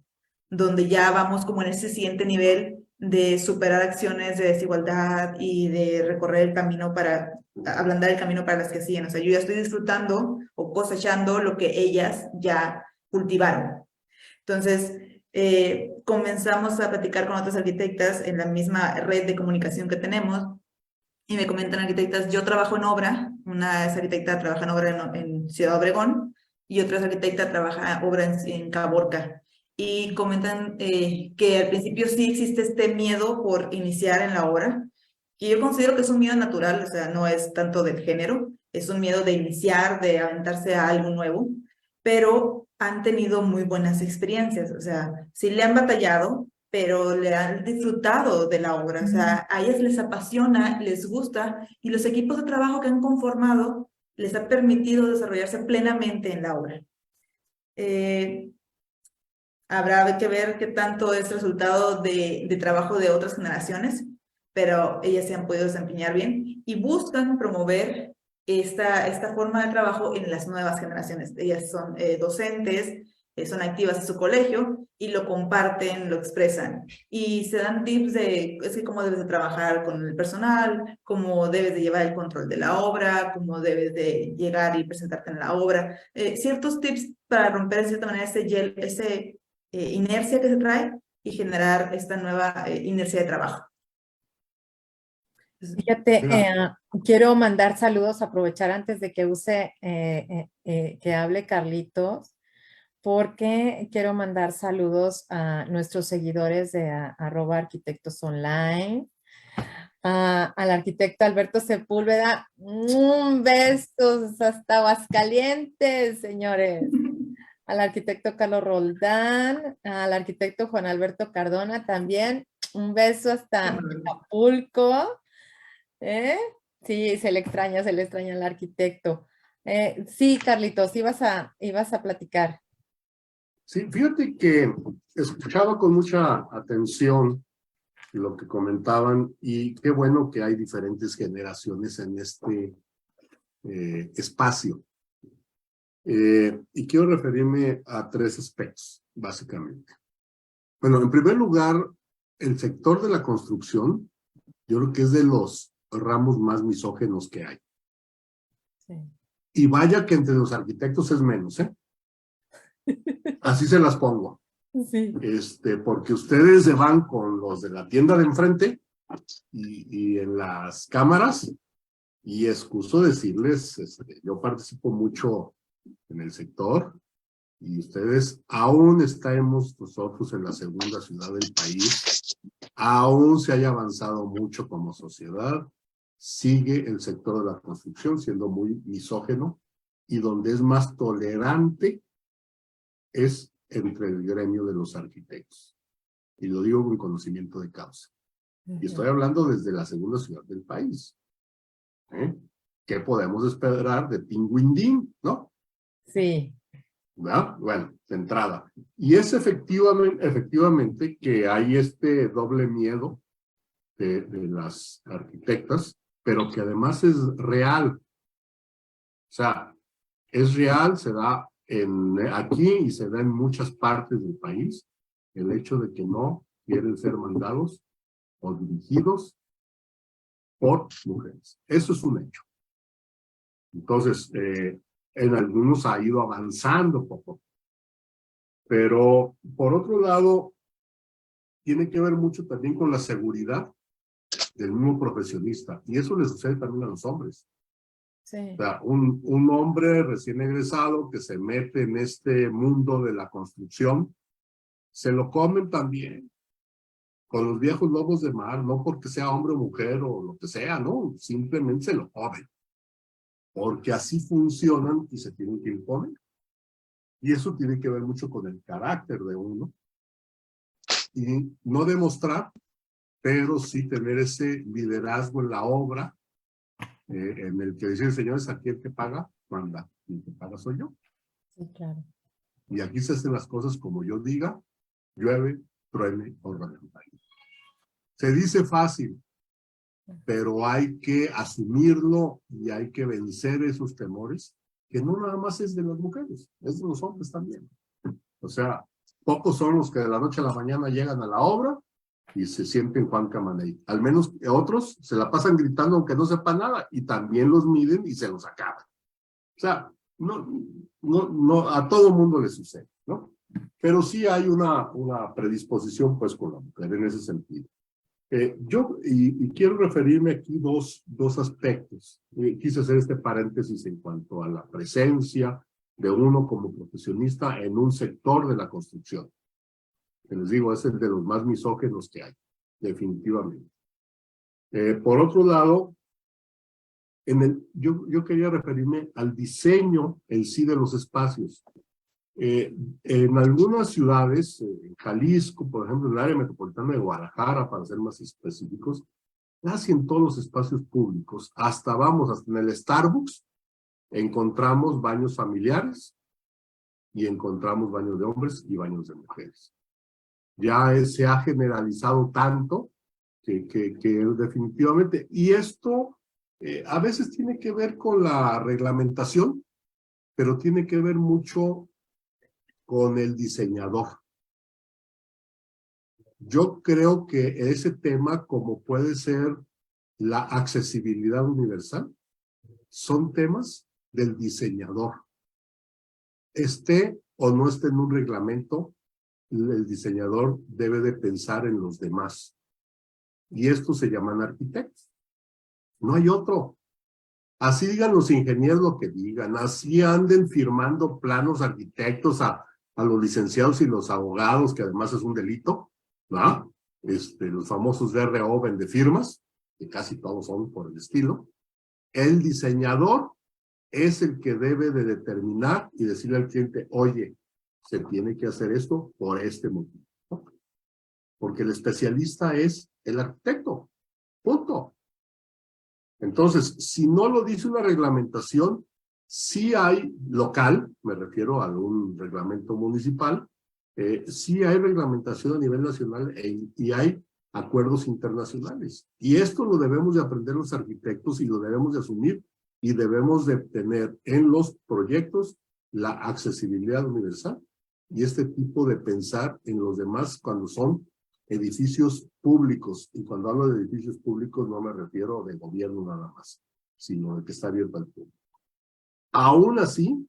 donde ya vamos como en ese siguiente nivel de superar acciones de desigualdad y de recorrer el camino para ablandar el camino para las que siguen. O sea, yo ya estoy disfrutando o cosechando lo que ellas ya cultivaron. Entonces, comenzamos a platicar con otras arquitectas en la misma red de comunicación que tenemos y me comentan arquitectas, yo trabajo en obra, una es arquitecta, trabaja en obra en Ciudad Obregón y otra es arquitecta, trabaja en obra en Caborca. Y comentan que al principio sí existe este miedo por iniciar en la obra, que yo considero que es un miedo natural, o sea, no es tanto del género, es un miedo de iniciar, de aventarse a algo nuevo, pero han tenido muy buenas experiencias, o sea, sí le han batallado, pero le han disfrutado de la obra, o sea, a ellas les apasiona, les gusta, y los equipos de trabajo que han conformado les ha permitido desarrollarse plenamente en la obra. Habrá que ver qué tanto es resultado de trabajo de otras generaciones, pero ellas se han podido desempeñar bien y buscan promover esta forma de trabajo en las nuevas generaciones. Ellas son docentes, son activas en su colegio y lo comparten, lo expresan. Y se dan tips de es que cómo debes de trabajar con el personal, cómo debes de llevar el control de la obra, cómo debes de llegar y presentarte en la obra. Ciertos tips para romper de cierta manera ese inercia que se trae y generar esta nueva inercia de trabajo. Fíjate, quiero mandar saludos, aprovechar antes de que que hable Carlitos, porque quiero mandar saludos a nuestros seguidores de @arquitectosonline, al arquitecto Alberto Sepúlveda, besos hasta Aguascalientes, señores. Al arquitecto Carlos Roldán, al arquitecto Juan Alberto Cardona también, un beso hasta Acapulco. ¿Eh? Sí, se le extraña al arquitecto. Sí, Carlitos, ibas a platicar. sí, fíjate que escuchaba con mucha atención lo que comentaban y qué bueno que hay diferentes generaciones en este espacio. Y quiero referirme a 3 aspectos, básicamente. Bueno, en primer lugar, el sector de la construcción, yo creo que es de los ramos más misógenos que hay. Sí. Y vaya que entre los arquitectos es menos, ¿eh? Así se las pongo. Sí. Porque ustedes se van con los de la tienda de enfrente y en las cámaras, y excuso decirles, yo participo mucho en el sector, y ustedes aún estamos nosotros en la segunda ciudad del país, aún se haya avanzado mucho como sociedad, sigue el sector de la construcción siendo muy misógino, y donde es más tolerante es entre el gremio de los arquitectos. Y lo digo con conocimiento de causa. Y estoy hablando desde la segunda ciudad del país. ¿Qué podemos esperar de Tinguindín, no? Sí. ¿Verdad? Bueno, de entrada. Y es efectivamente que hay este doble miedo de las arquitectas, pero que además es real. O sea, es real, se da aquí y se da en muchas partes del país, el hecho de que no quieren ser mandados o dirigidos por mujeres. Eso es un hecho. Entonces, en algunos ha ido avanzando poco. Pero, por otro lado, tiene que ver mucho también con la seguridad del mismo profesionista. Y eso le sucede también a los hombres. Sí. O sea, un hombre recién egresado que se mete en este mundo de la construcción, se lo comen también con los viejos lobos de mar, no porque sea hombre o mujer o lo que sea, no, simplemente se lo comen. Porque así funcionan y se tienen que imponer. Y eso tiene que ver mucho con el carácter de uno. Y no demostrar, pero sí tener ese liderazgo en la obra, en el que dicen, señores, aquí el que paga, manda. Y el que paga soy yo. Sí, claro. Y aquí se hacen las cosas como yo diga, llueve, truene o relámpago. Se dice fácil, pero hay que asumirlo y hay que vencer esos temores, que no nada más es de las mujeres, es de los hombres también. O sea, pocos son los que de la noche a la mañana llegan a la obra y se sienten Juan Camaney. Al menos otros se la pasan gritando aunque no sepan nada y también los miden y se los acaban. O sea, no, a todo mundo le sucede, ¿no? Pero sí hay una predisposición pues con la mujer en ese sentido. Yo quiero referirme aquí dos aspectos. Quise hacer este paréntesis en cuanto a la presencia de uno como profesionista en un sector de la construcción. Que les digo, es el de los más misóginos que hay, definitivamente. Por otro lado, yo quería referirme al diseño en sí de los espacios. En algunas ciudades, en Jalisco, por ejemplo, en el área metropolitana de Guadalajara, para ser más específicos, casi en todos los espacios públicos, hasta en el Starbucks, encontramos baños familiares y encontramos baños de hombres y baños de mujeres. Ya se ha generalizado tanto que definitivamente, y esto a veces tiene que ver con la reglamentación, pero tiene que ver mucho con el diseñador. Yo creo que ese tema, como puede ser la accesibilidad universal, son temas del diseñador. Esté o no esté en un reglamento, el diseñador debe de pensar en los demás. Y estos se llaman arquitectos. No hay otro. Así digan los ingenieros lo que digan, así anden firmando planos arquitectos a los licenciados y los abogados, que además es un delito, ¿no? Los famosos DRO de firmas, que casi todos son por el estilo. El diseñador es el que debe de determinar y decirle al cliente, oye, se tiene que hacer esto por este motivo, ¿no? Porque el especialista es el arquitecto, punto. Entonces, si no lo dice una reglamentación, sí hay local, me refiero a un reglamento municipal, sí hay reglamentación a nivel nacional y hay acuerdos internacionales. Y esto lo debemos de aprender los arquitectos y lo debemos de asumir y debemos de tener en los proyectos la accesibilidad universal y este tipo de pensar en los demás cuando son edificios públicos. Y cuando hablo de edificios públicos no me refiero de gobierno nada más, sino de que está abierto al público. Aún así,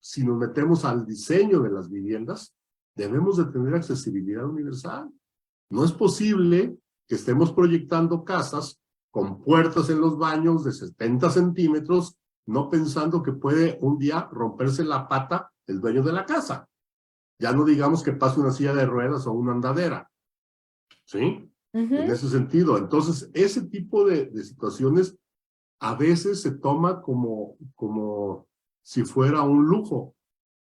si nos metemos al diseño de las viviendas, debemos de tener accesibilidad universal. No es posible que estemos proyectando casas con puertas en los baños de 70 centímetros, no pensando que puede un día romperse la pata el dueño de la casa. Ya no digamos que pase una silla de ruedas o una andadera. ¿Sí? en ese sentido. Entonces, ese tipo de situaciones a veces se toma como si fuera un lujo.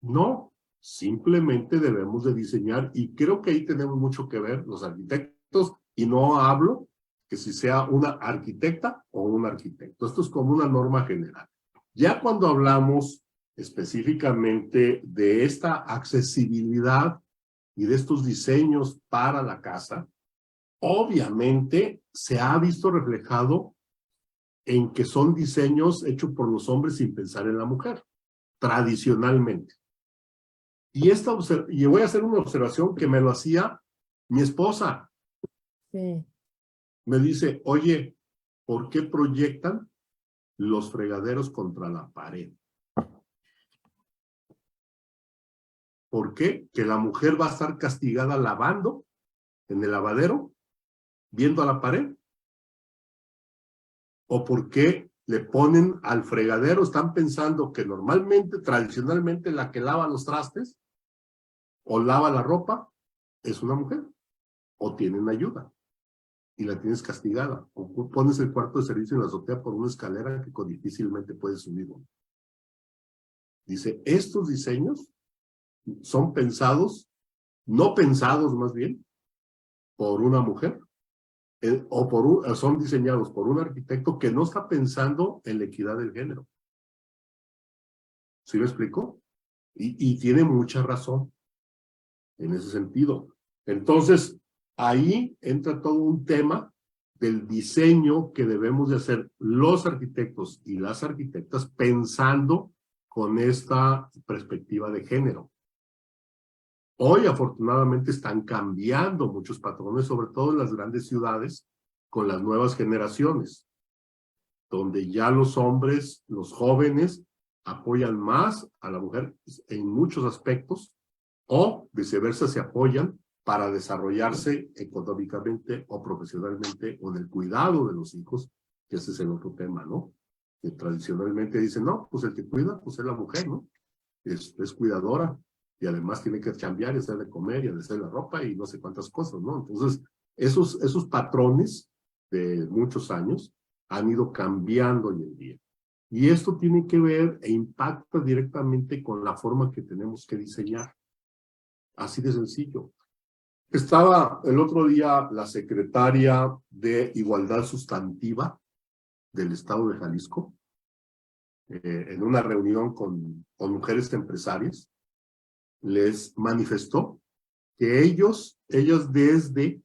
No, simplemente debemos de diseñar, y creo que ahí tenemos mucho que ver los arquitectos, y no hablo que si sea una arquitecta o un arquitecto. Esto es como una norma general. Ya cuando hablamos específicamente de esta accesibilidad y de estos diseños para la casa, obviamente se ha visto reflejado en que son diseños hechos por los hombres sin pensar en la mujer, tradicionalmente. Y voy a hacer una observación que me lo hacía mi esposa. Sí. Me dice, oye, ¿por qué proyectan los fregaderos contra la pared? ¿Por qué? Que la mujer va a estar castigada lavando en el lavadero, viendo a la pared. ¿O por qué le ponen al fregadero? Están pensando que normalmente, tradicionalmente, la que lava los trastes o lava la ropa es una mujer, o tienen ayuda y la tienes castigada, o pones el cuarto de servicio en la azotea por una escalera que difícilmente puedes subir. Dice, estos diseños son pensados, no pensados más bien, por una mujer, son diseñados por un arquitecto que no está pensando en la equidad del género. ¿Sí me explico? Y tiene mucha razón en ese sentido. Entonces, ahí entra todo un tema del diseño que debemos de hacer los arquitectos y las arquitectas pensando con esta perspectiva de género. Hoy, afortunadamente, están cambiando muchos patrones, sobre todo en las grandes ciudades, con las nuevas generaciones, donde ya los hombres, los jóvenes, apoyan más a la mujer en muchos aspectos, o viceversa, se apoyan para desarrollarse económicamente o profesionalmente, o en el cuidado de los hijos, que ese es el otro tema, ¿no? Que tradicionalmente dicen, no, pues el que cuida, pues es la mujer, ¿no? Es cuidadora, y además tiene que chambear y hacer de comer y hacer la ropa y no sé cuántas cosas, ¿no? Entonces, esos patrones de muchos años han ido cambiando hoy en día. Y esto tiene que ver e impacta directamente con la forma que tenemos que diseñar. Así de sencillo. Estaba el otro día la secretaria de Igualdad Sustantiva del Estado de Jalisco en una reunión con mujeres empresarias. Les manifestó que ellas desde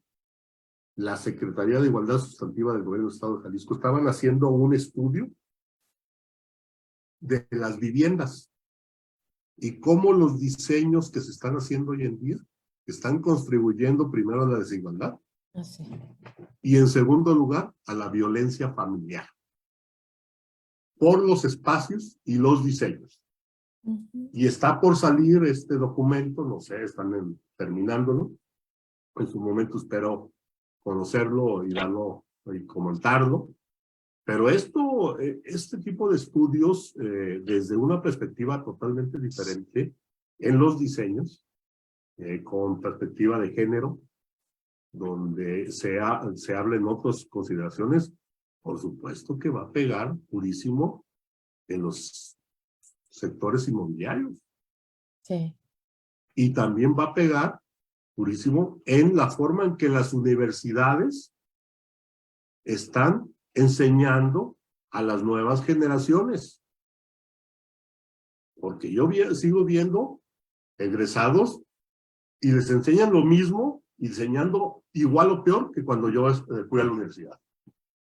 la Secretaría de Igualdad Sustantiva del Gobierno del Estado de Jalisco estaban haciendo un estudio de las viviendas y cómo los diseños que se están haciendo hoy en día están contribuyendo primero a la desigualdad y en segundo lugar a la violencia familiar por los espacios y los diseños. Y está por salir este documento, no sé, están terminándolo. En su momento espero conocerlo y darlo y comentarlo. Pero este tipo de estudios, desde una perspectiva totalmente diferente en los diseños, con perspectiva de género, donde se hablen otras consideraciones, por supuesto que va a pegar durísimo en los sectores inmobiliarios. Sí. Y también va a pegar durísimo en la forma en que las universidades están enseñando a las nuevas generaciones. Porque yo sigo viendo egresados y les enseñan lo mismo, enseñando igual o peor que cuando yo fui a la universidad.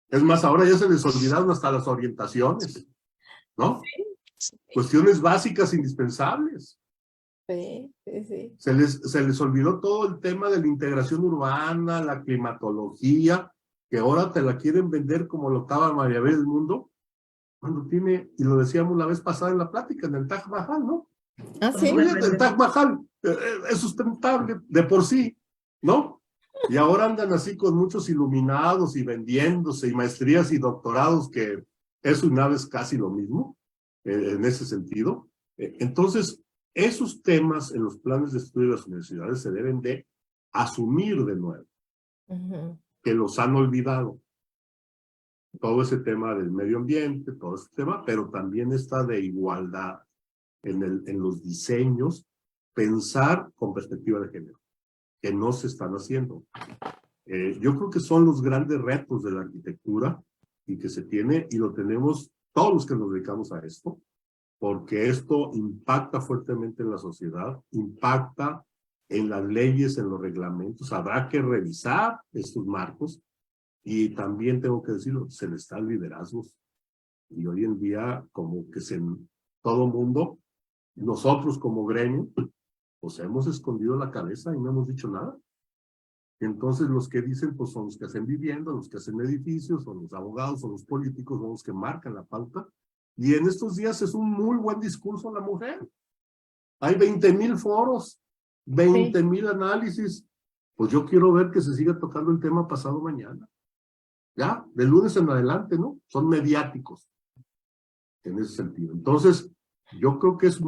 Es más, ahora ya se les olvidaron hasta las orientaciones, ¿no? Sí. Cuestiones básicas indispensables. Sí, sí, sí. Se les olvidó todo el tema de la integración urbana, la climatología, que ahora te la quieren vender como la octava maravilla del mundo, cuando tiene, y lo decíamos la vez pasada en la plática, en el Taj Mahal, ¿no? Ah, sí. Oye, el Taj Mahal es sustentable de por sí, ¿no? Y ahora andan así con muchos iluminados y vendiéndose, y maestrías y doctorados, que eso y nada es casi lo mismo, en ese sentido. Entonces, esos temas en los planes de estudio de las universidades se deben de asumir de nuevo. que los han olvidado. Todo ese tema del medio ambiente, todo ese tema, pero también está de igualdad en los diseños, pensar con perspectiva de género, que no se están haciendo. Yo creo que son los grandes retos de la arquitectura y que se tiene, y lo tenemos todos los que nos dedicamos a esto, porque esto impacta fuertemente en la sociedad, impacta en las leyes, en los reglamentos. Habrá que revisar estos marcos y también tengo que decirlo, se les da liderazgos. Y hoy en día, como que todo mundo, nosotros como gremio, pues hemos escondido la cabeza y no hemos dicho nada. Entonces los que dicen, pues son los que hacen viviendas, los que hacen edificios, son los abogados, son los políticos, son los que marcan la pauta. Y en estos días es un muy buen discurso a la mujer. Hay 20,000 foros, 20,000 análisis. Pues yo quiero ver que se siga tocando el tema pasado mañana. Ya, de lunes en adelante, ¿no? Son mediáticos en ese sentido. Entonces, yo creo que es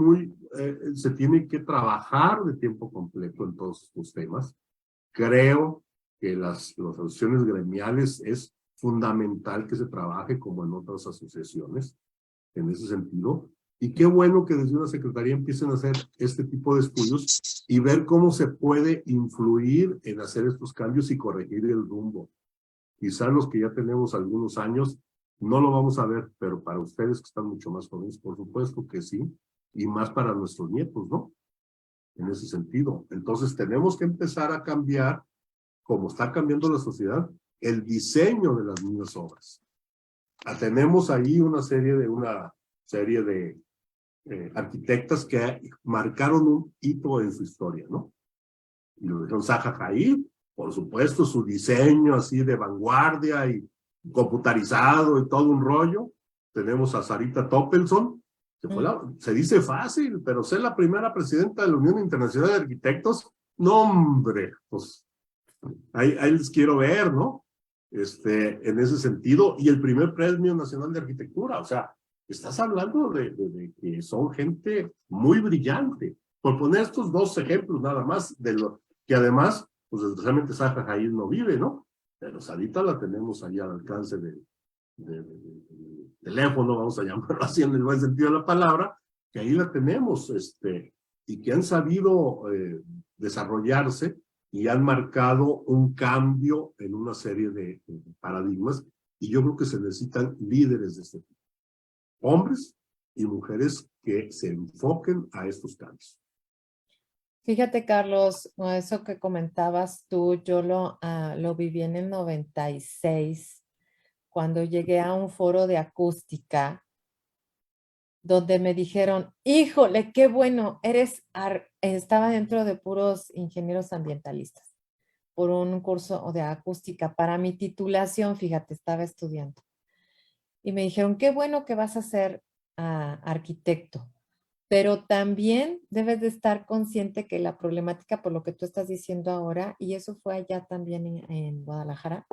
se tiene que trabajar de tiempo completo en todos estos temas. Creo que las asociaciones gremiales es fundamental que se trabaje como en otras asociaciones en ese sentido. Y qué bueno que desde una secretaría empiecen a hacer este tipo de estudios y ver cómo se puede influir en hacer estos cambios y corregir el rumbo. Quizás los que ya tenemos algunos años no lo vamos a ver, pero para ustedes que están mucho más jóvenes, por supuesto que sí, y más para nuestros nietos, ¿no? En ese sentido. Entonces tenemos que empezar a cambiar, como está cambiando la sociedad, el diseño de las mismas obras. Tenemos ahí una serie de arquitectas que marcaron un hito en su historia, ¿no? Y lo dijeron Zaha Hadid, por supuesto, su diseño así de vanguardia y computarizado y todo un rollo. Tenemos a Sarita Toppelson, que fue se dice fácil, pero ser la primera presidenta de la Unión Internacional de Arquitectos, no hombre, pues ahí les quiero ver, ¿no? En ese sentido, y el primer Premio Nacional de Arquitectura, o sea, estás hablando de que son gente muy brillante. Por poner estos dos ejemplos nada más, de lo que además, pues desgraciadamente Zaha Hadid no vive, ¿no? Pero Sarita la tenemos ahí al alcance del teléfono, vamos a llamarlo así en el buen sentido de la palabra, que ahí la tenemos, y que han sabido desarrollarse y han marcado un cambio en una serie de paradigmas, y yo creo que se necesitan líderes de este tipo, hombres y mujeres que se enfoquen a estos cambios. Fíjate, Carlos, eso que comentabas tú, yo lo viví en el 96, cuando llegué a un foro de acústica, donde me dijeron, híjole, qué bueno, estaba dentro de puros ingenieros ambientalistas, por un curso de acústica. Para mi titulación, fíjate, estaba estudiando. Y me dijeron, qué bueno que vas a ser arquitecto, pero también debes de estar consciente que la problemática, por lo que tú estás diciendo ahora, y eso fue allá también en Guadalajara,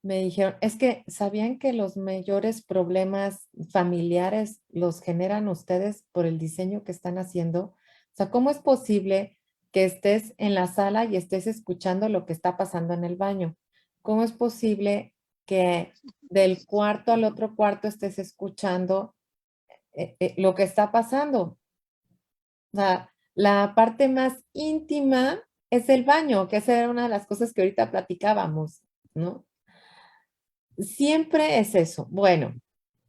me dijeron, es que ¿sabían que los mayores problemas familiares los generan ustedes por el diseño que están haciendo? O sea, ¿cómo es posible que estés en la sala y estés escuchando lo que está pasando en el baño? ¿Cómo es posible que del cuarto al otro cuarto estés escuchando lo que está pasando? O sea, la parte más íntima es el baño, que esa era una de las cosas que ahorita platicábamos, ¿no? Siempre es eso. Bueno,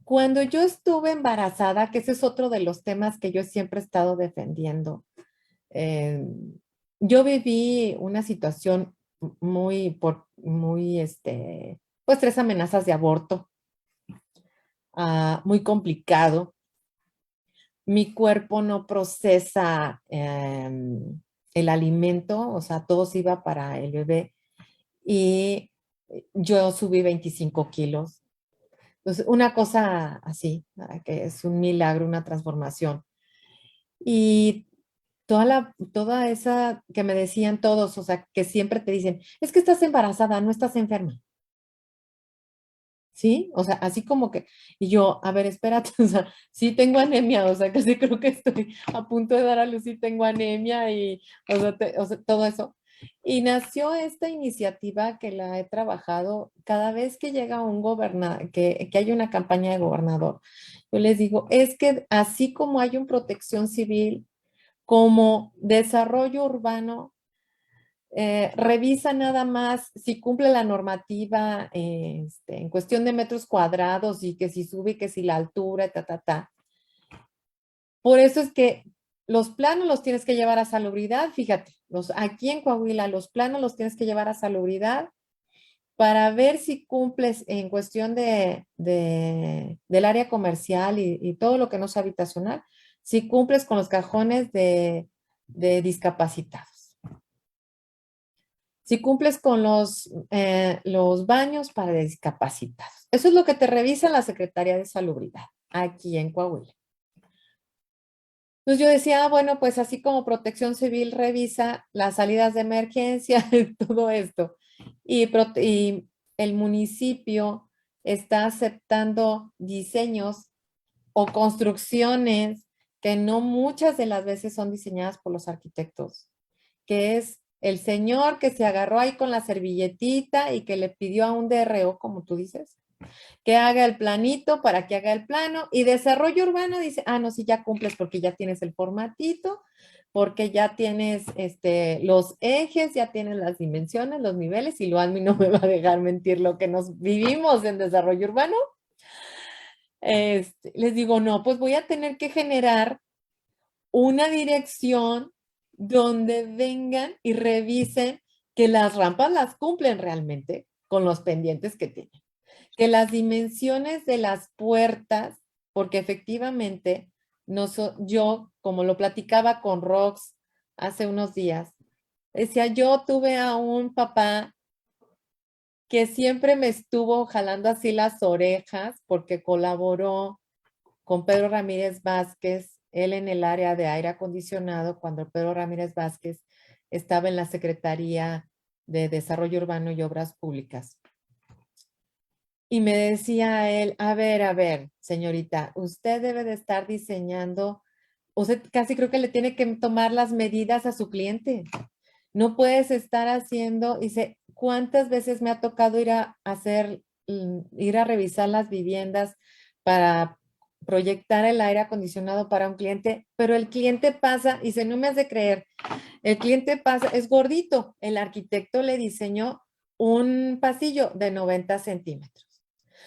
cuando yo estuve embarazada, que ese es otro de los temas que yo siempre he estado defendiendo, yo viví una situación pues 3 amenazas de aborto, muy complicado. Mi cuerpo no procesa el alimento, o sea, todo se iba para el bebé. Y yo subí 25 kilos. Entonces, una cosa así, que es un milagro, una transformación. Y toda esa que me decían todos, o sea, que siempre te dicen, es que estás embarazada, no estás enferma. ¿Sí? O sea, así como que, y yo, a ver, espérate, o sea, sí tengo anemia, o sea, casi creo que estoy a punto de dar a luz y tengo anemia y, o sea, todo eso. Y nació esta iniciativa que la he trabajado cada vez que llega un gobernador, que hay una campaña de gobernador. Yo les digo, es que así como hay un protección civil, como desarrollo urbano, revisa nada más si cumple la normativa en cuestión de metros cuadrados y que si sube, y que si la altura, ta. Por eso es que los planos los tienes que llevar a salubridad, fíjate, aquí en Coahuila los planos los tienes que llevar a salubridad para ver si cumples en cuestión del área comercial y todo lo que no es habitacional, si cumples con los cajones de discapacitados. Si cumples con los baños para discapacitados. Eso es lo que te revisa la Secretaría de Salubridad aquí en Coahuila. Entonces yo decía, bueno, pues así como Protección Civil revisa las salidas de emergencia y todo esto, y el municipio está aceptando diseños o construcciones que no muchas de las veces son diseñadas por los arquitectos, que es el señor que se agarró ahí con la servilletita y que le pidió a un DRO, como tú dices, que haga el planito para que haga el plano, y desarrollo urbano dice, no, sí, ya cumples porque ya tienes el formatito, porque ya tienes los ejes, ya tienes las dimensiones, los niveles, y lo admin no me va a dejar mentir lo que nos vivimos en desarrollo urbano. Les digo, no, pues voy a tener que generar una dirección donde vengan y revisen que las rampas las cumplen realmente con los pendientes que tienen. Que las dimensiones de las puertas, porque efectivamente yo, como lo platicaba con Rox hace unos días, decía, yo tuve a un papá que siempre me estuvo jalando así las orejas porque colaboró con Pedro Ramírez Vázquez, él en el área de aire acondicionado, cuando Pedro Ramírez Vázquez estaba en la Secretaría de Desarrollo Urbano y Obras Públicas. Y me decía él, a ver, señorita, usted debe de estar diseñando, usted casi creo que le tiene que tomar las medidas a su cliente. No puedes estar haciendo, dice, ¿cuántas veces me ha tocado ir a revisar las viviendas para proyectar el aire acondicionado para un cliente? Pero el cliente pasa, y dice, no me has de creer, el cliente pasa, es gordito, el arquitecto le diseñó un pasillo de 90 centímetros.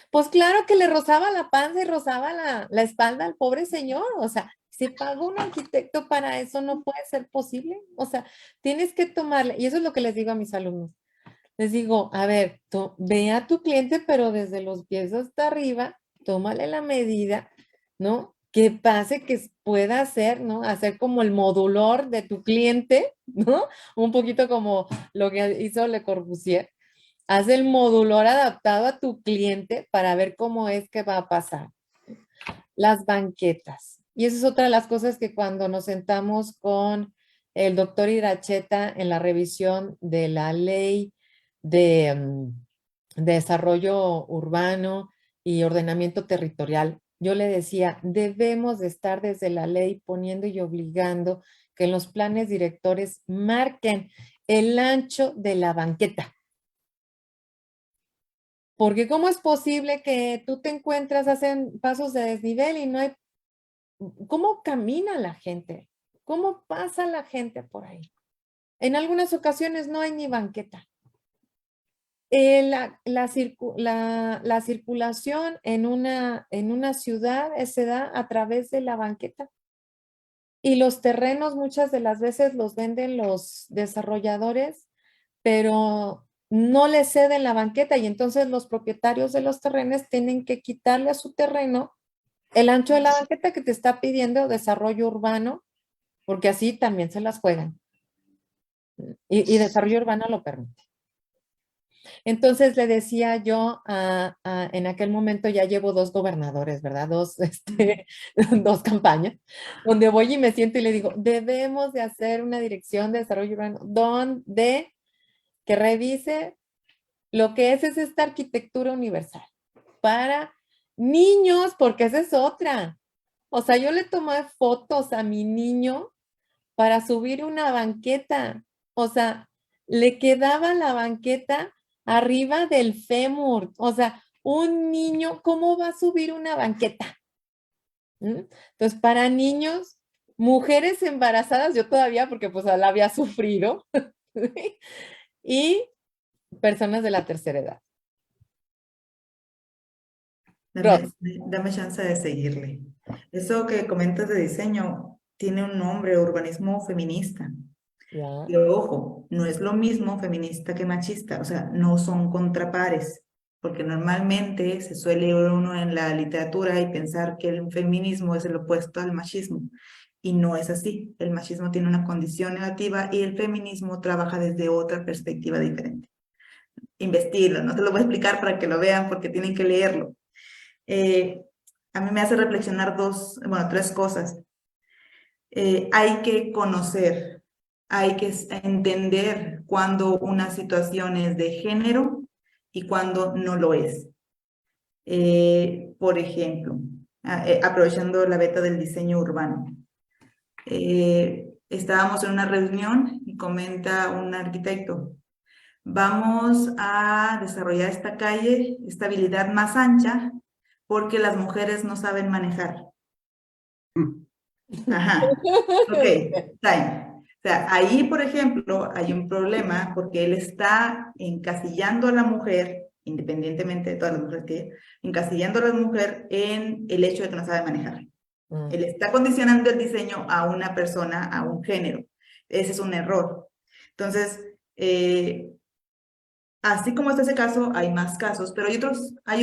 Pues claro que le rozaba la panza y rozaba la espalda al pobre señor. O sea, si pagó un arquitecto para eso, no puede ser posible. O sea, tienes que tomarle, y eso es lo que les digo a mis alumnos. Les digo, a ver, ve a tu cliente, pero desde los pies hasta arriba, tómale la medida, ¿no? Que pase, que pueda hacer, ¿no? Hacer como el modulor de tu cliente, ¿no? Un poquito como lo que hizo Le Corbusier. Haz el modulor adaptado a tu cliente para ver cómo es que va a pasar. Las banquetas. Y esa es otra de las cosas que cuando nos sentamos con el doctor Iracheta en la revisión de la ley de desarrollo urbano y ordenamiento territorial, yo le decía, debemos de estar desde la ley poniendo y obligando que en los planes directores marquen el ancho de la banqueta. Porque ¿cómo es posible que tú te encuentras, hacen pasos de desnivel y no hay... ¿Cómo camina la gente? ¿Cómo pasa la gente por ahí? En algunas ocasiones no hay ni banqueta. La circulación en una ciudad se da a través de la banqueta. Y los terrenos muchas de las veces los venden los desarrolladores, pero no le ceden la banqueta, y entonces los propietarios de los terrenos tienen que quitarle a su terreno el ancho de la banqueta que te está pidiendo desarrollo urbano, porque así también se las juegan. Y desarrollo urbano lo permite. Entonces le decía yo, en aquel momento ya llevo 2 gobernadores, ¿verdad? Dos campañas, donde voy y me siento y le digo, debemos de hacer una dirección de desarrollo urbano donde que revise lo que es esta arquitectura universal para niños, porque esa es otra. O sea, yo le tomé fotos a mi niño para subir una banqueta. O sea, le quedaba la banqueta arriba del fémur. O sea, un niño, ¿cómo va a subir una banqueta? Entonces, para niños, mujeres embarazadas, yo todavía, porque pues la había sufrido, y personas de la tercera edad. Dame chance de seguirle. Eso que comentas de diseño tiene un nombre, urbanismo feminista. ¿Ya? Pero ojo, no es lo mismo feminista que machista, o sea, no son contrapares, porque normalmente se suele ir uno en la literatura y pensar que el feminismo es el opuesto al machismo, y no es así. El machismo tiene una condición negativa y el feminismo trabaja desde otra perspectiva diferente. Investíguenlo, no te lo voy a explicar para que lo vean porque tienen que leerlo. A mí me hace reflexionar tres cosas. Hay que conocer, hay que entender cuando una situación es de género y cuando no lo es. Por ejemplo, aprovechando la beta del diseño urbano. Estábamos en una reunión y comenta un arquitecto: vamos a desarrollar esta calle, esta habilidad más ancha, porque las mujeres no saben manejar. Ajá, ok, time. O sea, ahí, por ejemplo, hay un problema porque él está encasillando a la mujer, independientemente de todas las mujeres que hay, encasillando a la mujer en el hecho de que no sabe manejar. Él está condicionando el diseño a una persona, a un género. Ese es un error. Entonces, así como está ese caso, hay más casos, pero hay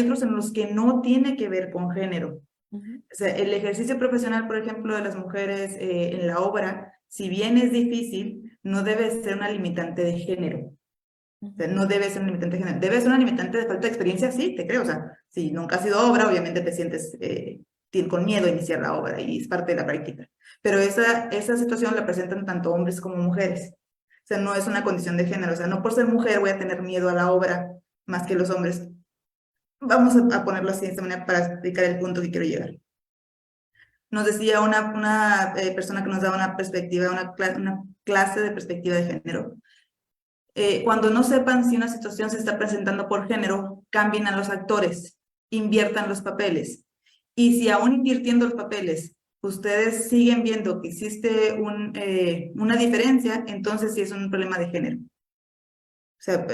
otros en los que no tiene que ver con género. O sea, el ejercicio profesional, por ejemplo, de las mujeres en la obra, si bien es difícil, no debe ser una limitante de género. O sea, no debe ser una limitante de género. Debe ser una limitante de falta de experiencia, sí, te creo. O sea, si nunca has sido obra, obviamente te sientes con miedo a iniciar la obra y es parte de la práctica. Pero esa situación la presentan tanto hombres como mujeres. O sea, no es una condición de género. O sea, no por ser mujer voy a tener miedo a la obra más que los hombres. Vamos a ponerlo así de esta manera para explicar el punto que quiero llegar. Nos decía una persona que nos daba una perspectiva, una clase de perspectiva de género. Cuando no sepan si una situación se está presentando por género, cambien a los actores, inviertan los papeles. Y si aún invirtiendo los papeles, ustedes siguen viendo que existe una diferencia, entonces sí es un problema de género. O sea,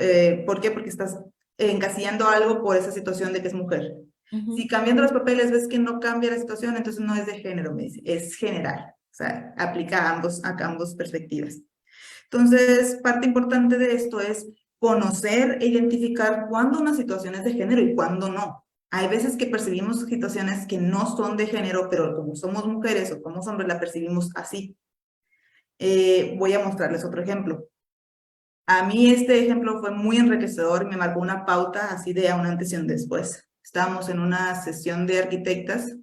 ¿por qué? Porque estás encasillando algo por esa situación de que es mujer. Si cambiando los papeles ves que no cambia la situación, entonces no es de género, me dice, es general. O sea, aplica a ambos perspectivas. Entonces, parte importante de esto es conocer e identificar cuándo una situación es de género y cuándo no. Hay veces que percibimos situaciones que no son de género, pero como somos mujeres o somos hombres, la percibimos así. Voy a mostrarles otro ejemplo. A mí este ejemplo fue muy enriquecedor y me marcó una pauta así de un antes y un después. Estábamos en una sesión de arquitectas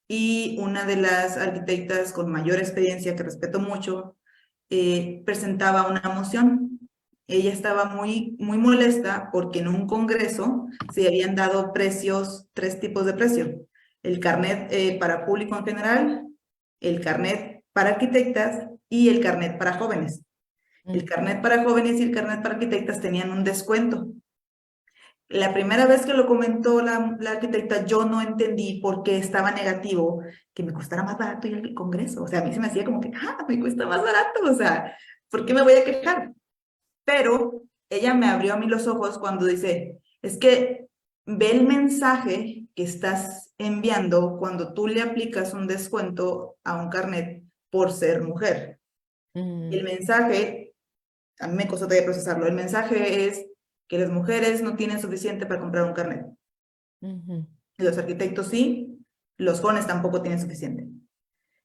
y una de las arquitectas con mayor experiencia, que respeto mucho, presentaba una moción. Ella estaba muy molesta porque en un congreso se habían dado tres tipos de precio. El carnet para público en general, el carnet para arquitectas y el carnet para jóvenes. El carnet para jóvenes y el carnet para arquitectas tenían un descuento. La primera vez que lo comentó la arquitecta, yo no entendí por qué estaba negativo que me costara más barato ir al congreso. O sea, a mí se me hacía como que, me cuesta más barato, o sea, ¿por qué me voy a quejar? Pero ella me abrió a mí los ojos cuando dice, es que ve el mensaje que estás enviando cuando tú le aplicas un descuento a un carnet por ser mujer. El mensaje, a mí me costó todavía procesarlo, el mensaje es que las mujeres no tienen suficiente para comprar un carnet. Los arquitectos sí, los jóvenes tampoco tienen suficiente.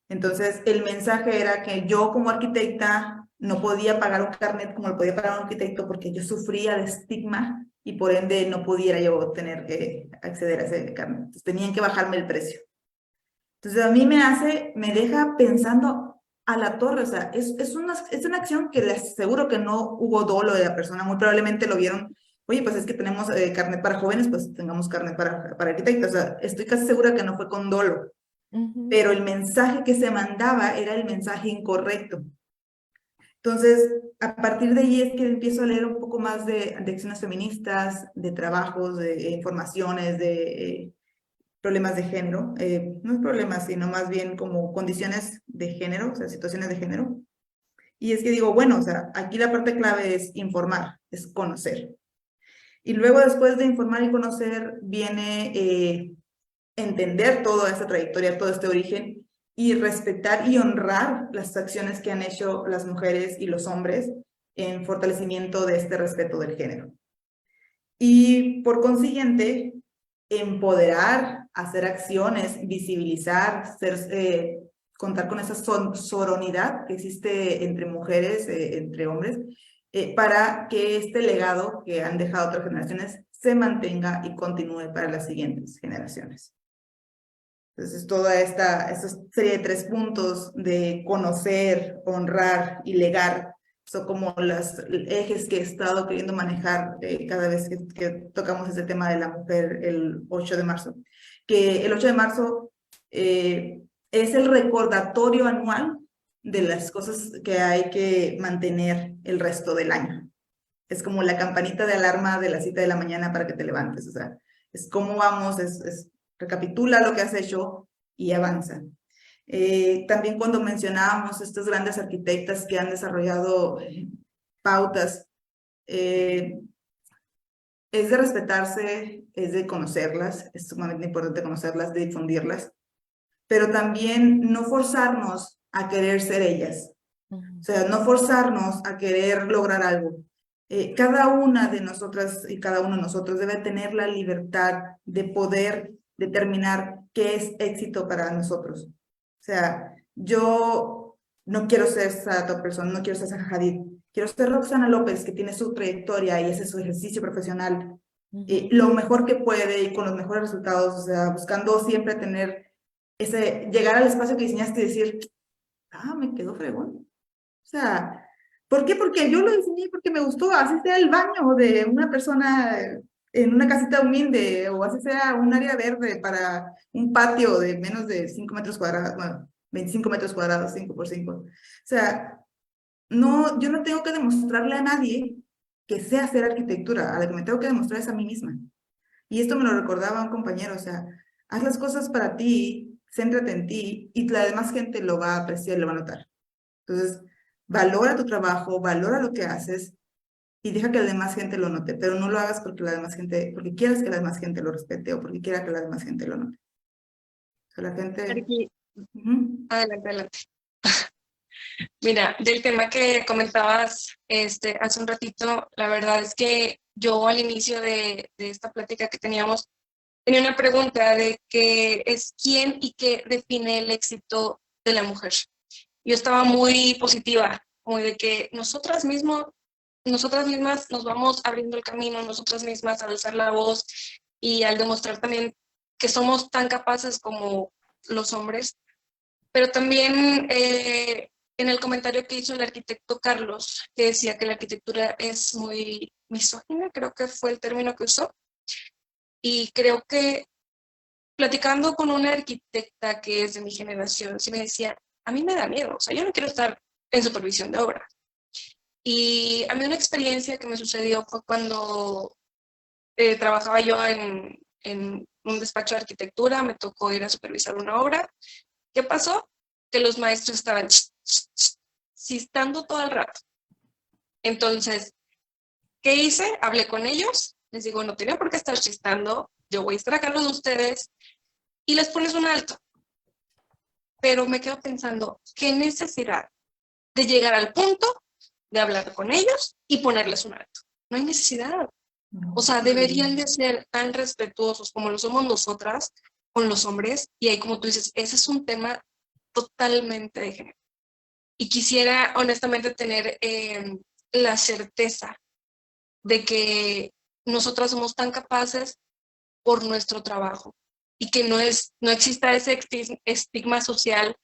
Entonces, el mensaje era que yo como arquitecta no podía pagar un carnet como lo podía pagar un arquitecto porque yo sufría de estigma y por ende no pudiera yo tener que acceder a ese carnet. Entonces, tenían que bajarme el precio. Entonces, a mí me deja pensando a la torre, o sea, es una acción que les aseguro que no hubo dolo de la persona, muy probablemente lo vieron, oye, pues es que tenemos carnet para jóvenes, pues tengamos carnet para arquitectos, o sea, estoy casi segura que no fue con dolo, pero el mensaje que se mandaba era el mensaje incorrecto. Entonces, a partir de ahí es que empiezo a leer un poco más de acciones feministas, de trabajos, de informaciones, de problemas de género. No problemas, sino más bien como condiciones de género, o sea, situaciones de género. Y es que digo, bueno, o sea, aquí la parte clave es informar, es conocer. Y luego después de informar y conocer viene entender toda esta trayectoria, todo este origen y respetar y honrar las acciones que han hecho las mujeres y los hombres en fortalecimiento de este respeto del género. Y por consiguiente, empoderar, hacer acciones, visibilizar, contar con esa sororidad que existe entre mujeres, entre hombres, para que este legado que han dejado otras generaciones se mantenga y continúe para las siguientes generaciones. Entonces, toda esta serie de 3 puntos de conocer, honrar y legar son como los ejes que he estado queriendo manejar cada vez que tocamos este tema de la mujer el 8 de marzo. Que el 8 de marzo es el recordatorio anual de las cosas que hay que mantener el resto del año. Es como la campanita de alarma de la cita de la mañana para que te levantes. O sea, es cómo vamos, recapitula lo que has hecho y avanza. También cuando mencionábamos estas grandes arquitectas que han desarrollado pautas, es de respetarse, es de conocerlas, es sumamente importante conocerlas, de difundirlas, pero también no forzarnos a querer ser ellas. O sea, no forzarnos a querer lograr algo. Cada una de nosotras y cada uno de nosotros debe tener la libertad de poder determinar qué es éxito para nosotros. O sea, yo no quiero ser esa otra persona, no quiero ser Zaha Hadid, quiero ser Roxana López, que tiene su trayectoria y ese su ejercicio profesional, lo mejor que puede y con los mejores resultados, o sea, buscando siempre tener llegar al espacio que diseñaste y decir, me quedó fregón. O sea, ¿por qué? Porque yo lo diseñé porque me gustó, así sea el baño de una persona en una casita humilde, o así sea un área verde para un patio de menos de 5 metros cuadrados, bueno, 25 metros cuadrados, 5 por 5. O sea, no, yo no tengo que demostrarle a nadie que sé hacer arquitectura, a la que me tengo que demostrar es a mí misma. Y esto me lo recordaba un compañero, o sea, haz las cosas para ti, céntrate en ti, y la demás gente lo va a apreciar, lo va a notar. Entonces, valora tu trabajo, valora lo que haces y deja que la demás gente lo note, pero no lo hagas porque porque quieras que la demás gente lo respete o porque quiera que la demás gente lo note. O sea, la gente... Aquí, adelante, adelante. Mira, del tema que comentabas hace un ratito, la verdad es que yo al inicio de esta plática que teníamos, tenía una pregunta de qué es quién y qué define el éxito de la mujer. Yo estaba muy positiva, muy de que nosotras mismas nos vamos abriendo el camino, nosotras mismas al alzar la voz y al demostrar también que somos tan capaces como los hombres. Pero también en el comentario que hizo el arquitecto Carlos, que decía que la arquitectura es muy misógina, creo que fue el término que usó, y creo que platicando con una arquitecta que es de mi generación, sí me decía, a mí me da miedo, o sea, yo no quiero estar en supervisión de obra. Y a mí una experiencia que me sucedió fue cuando trabajaba yo en un despacho de arquitectura, me tocó ir a supervisar una obra. ¿Qué pasó? Que los maestros estaban chistando todo el rato. Entonces, ¿qué hice? Hablé con ellos, les digo, no tienen por qué estar chistando, yo voy a estar a cargo de ustedes, y les pones un alto. Pero me quedo pensando, ¿qué necesidad de llegar al punto de hablar con ellos y ponerles un alto? No hay necesidad. O sea, deberían de ser tan respetuosos como lo somos nosotras con los hombres, y ahí, como tú dices, ese es un tema totalmente de género. Y quisiera honestamente tener la certeza de que nosotras somos tan capaces por nuestro trabajo y que no exista ese estigma social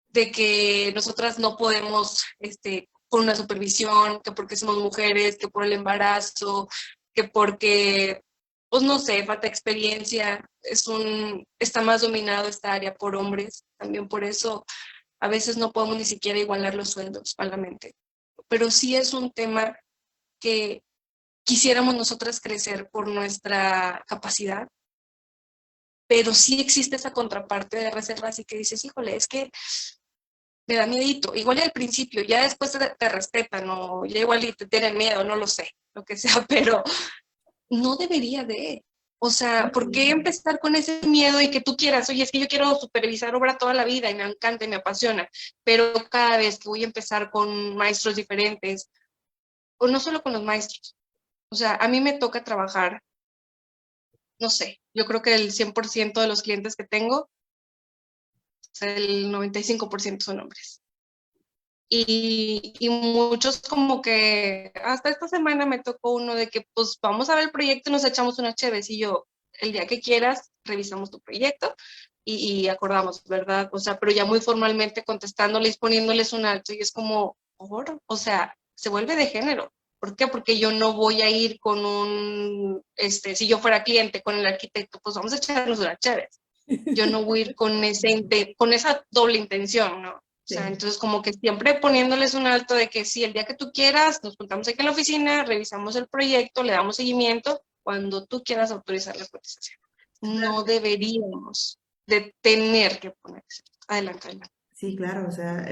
de que nosotras no podemos por una supervisión, que porque somos mujeres, que por el embarazo, que porque, pues no sé, falta experiencia, está más dominado esta área por hombres. También por eso a veces no podemos ni siquiera igualar los sueldos, malamente. Pero sí es un tema que quisiéramos nosotras crecer por nuestra capacidad, pero sí existe esa contraparte de reservas y que dices, híjole, es que me da miedito. Igual al principio, ya después te respetan o ya igual y te tienen miedo, no lo sé, lo que sea, pero no debería de. O sea, ¿por qué empezar con ese miedo y que tú quieras? Oye, es que yo quiero supervisar obra toda la vida y me encanta y me apasiona, pero cada vez que voy a empezar con maestros diferentes, o no solo con los maestros, o sea, a mí me toca trabajar, no sé, yo creo que el 100% de los clientes que tengo, o sea, el 95% son hombres. Y muchos como que hasta esta semana me tocó uno de que pues vamos a ver el proyecto y nos echamos una chévere y yo, el día que quieras, revisamos tu proyecto y acordamos, ¿verdad? O sea, pero ya muy formalmente contestándoles, poniéndoles un alto y es como, o sea, se vuelve de género. ¿Por qué? Porque yo no voy a ir con si yo fuera cliente con el arquitecto, pues vamos a echarnos una chévere. Yo no voy a ir con esa doble intención, ¿no? O sea, entonces como que siempre poniéndoles un alto de que sí, el día que tú quieras, nos juntamos aquí en la oficina, revisamos el proyecto, le damos seguimiento, cuando tú quieras autorizar la cotización. No deberíamos de tener que ponerse. Adelante, adelante. Sí, claro, o sea,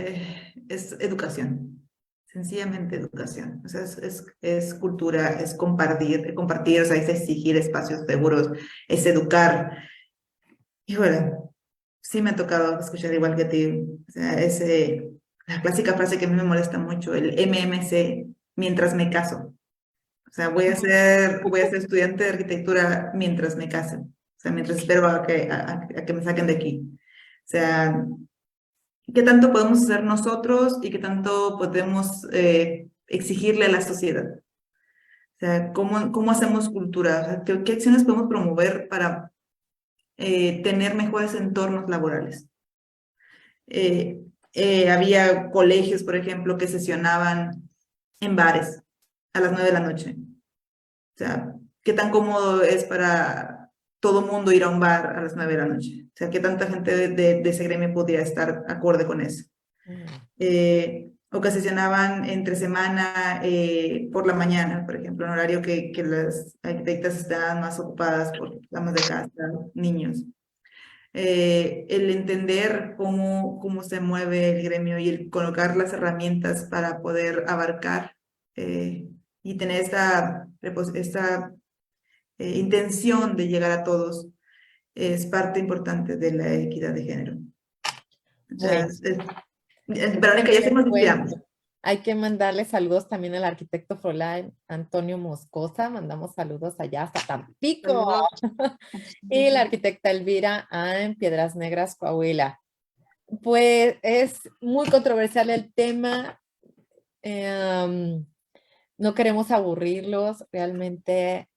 es educación, sencillamente educación. O sea, es cultura, es compartir, o sea, es exigir espacios seguros, es educar. Híjole, sí me ha tocado escuchar igual que a ti, o sea, la clásica frase que a mí me molesta mucho, el MMC, mientras me caso. O sea, voy a ser estudiante de arquitectura mientras me casen. O sea, mientras espero a que me saquen de aquí. O sea, ¿qué tanto podemos hacer nosotros y qué tanto podemos exigirle a la sociedad? O sea, ¿cómo hacemos cultura? O sea, ¿qué acciones podemos promover para tener mejores entornos laborales? Había colegios, por ejemplo, que sesionaban en bares a las 9 de la noche. O sea, ¿qué tan cómodo es para todo mundo ir a un bar a las 9 de la noche? O sea, ¿qué tanta gente de ese gremio podría estar acorde con eso? O que sesionaban entre semana por la mañana, por ejemplo, en horario que las arquitectas estaban más ocupadas por damas de casa, niños. El entender cómo se mueve el gremio y el colocar las herramientas para poder abarcar y tener esta intención de llegar a todos es parte importante de la equidad de género. O sea, Verónica, ya se nos inspiramos. Hay que mandarle saludos también al arquitecto Froilán Antonio Moscosa. Mandamos saludos allá hasta Tampico. Y la arquitecta Elvira en Piedras Negras, Coahuila. Pues es muy controversial el tema. No queremos aburrirlos. Realmente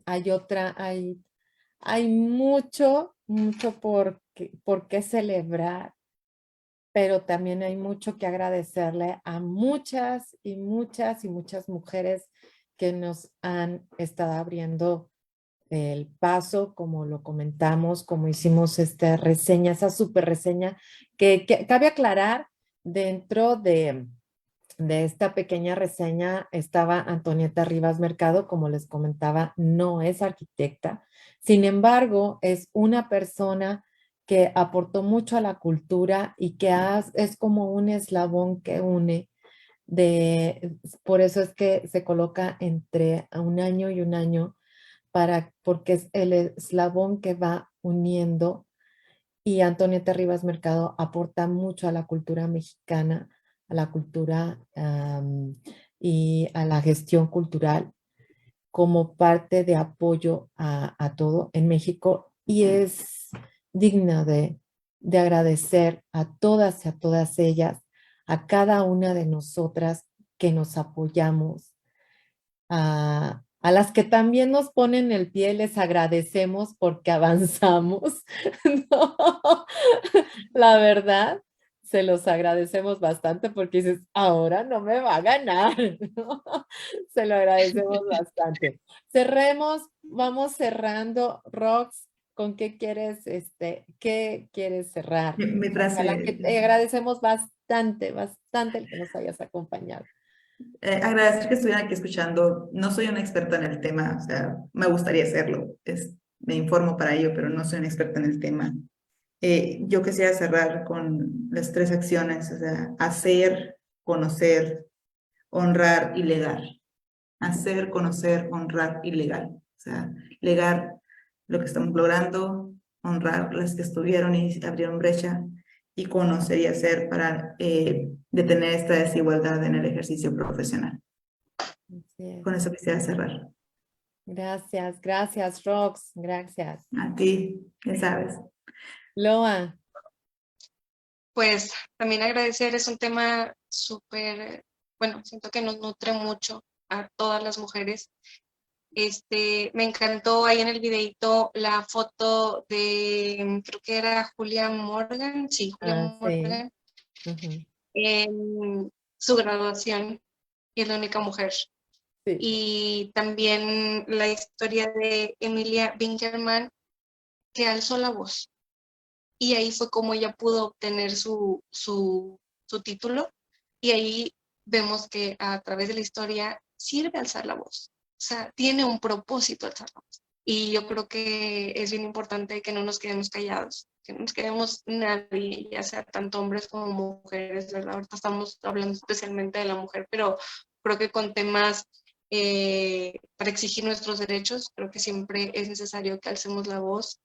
hay mucho por qué celebrar, pero también hay mucho que agradecerle a muchas y muchas y muchas mujeres que nos han estado abriendo el paso, como lo comentamos, como hicimos esta reseña, esa súper reseña, que cabe aclarar, dentro de esta pequeña reseña estaba Antonieta Rivas Mercado, como les comentaba, no es arquitecta, sin embargo, es una persona que aportó mucho a la cultura y que es como un eslabón que une por eso es que se coloca entre un año y un año, porque es el eslabón que va uniendo, y Antonieta Rivas Mercado aporta mucho a la cultura mexicana, a la cultura y a la gestión cultural como parte de apoyo a todo en México, y es digna de agradecer a todas ellas, a cada una de nosotras que nos apoyamos, a las que también nos ponen el pie, les agradecemos porque avanzamos. No, la verdad, se los agradecemos bastante porque dices, ahora no me va a ganar. ¿No? Se lo agradecemos bastante. Cerremos, vamos cerrando, Rox. ¿con qué quieres cerrar? Mi frase, Ojalá que te agradecemos bastante, bastante el que nos hayas acompañado. agradecer que estuvieran aquí escuchando. No soy una experta en el tema, o sea, me gustaría serlo. Me informo para ello, pero no soy una experta en el tema. Yo quisiera cerrar con las 3 acciones, o sea, hacer, conocer, honrar y legar. Hacer, conocer, honrar y legar. O sea, legar lo que estamos logrando, honrar las que estuvieron y abrieron brecha, y conocer y hacer para detener esta desigualdad en el ejercicio profesional. Así es. Con eso quisiera cerrar. Gracias, gracias, Rox, gracias. A ti, ya sabes. Loa, Pues también agradecer, es un tema súper, bueno, siento que nos nutre mucho a todas las mujeres. Me encantó ahí en el videito la foto de, creo que era Julia Morgan, sí, Julia sí. Morgan, Ujú. en su graduación, y es la única mujer. Sí. Y también la historia de Emilia Winkelmann, que alzó la voz. Y ahí fue como ella pudo obtener su título. Y ahí vemos que a través de la historia sirve alzar la voz. O sea, tiene un propósito alzar la voz. Y yo creo que es bien importante que no nos quedemos callados, que no nos quedemos nadie, ya sea tanto hombres como mujeres, ¿verdad? Ahorita estamos hablando especialmente de la mujer, pero creo que con temas para exigir nuestros derechos, creo que siempre es necesario que alcemos la voz.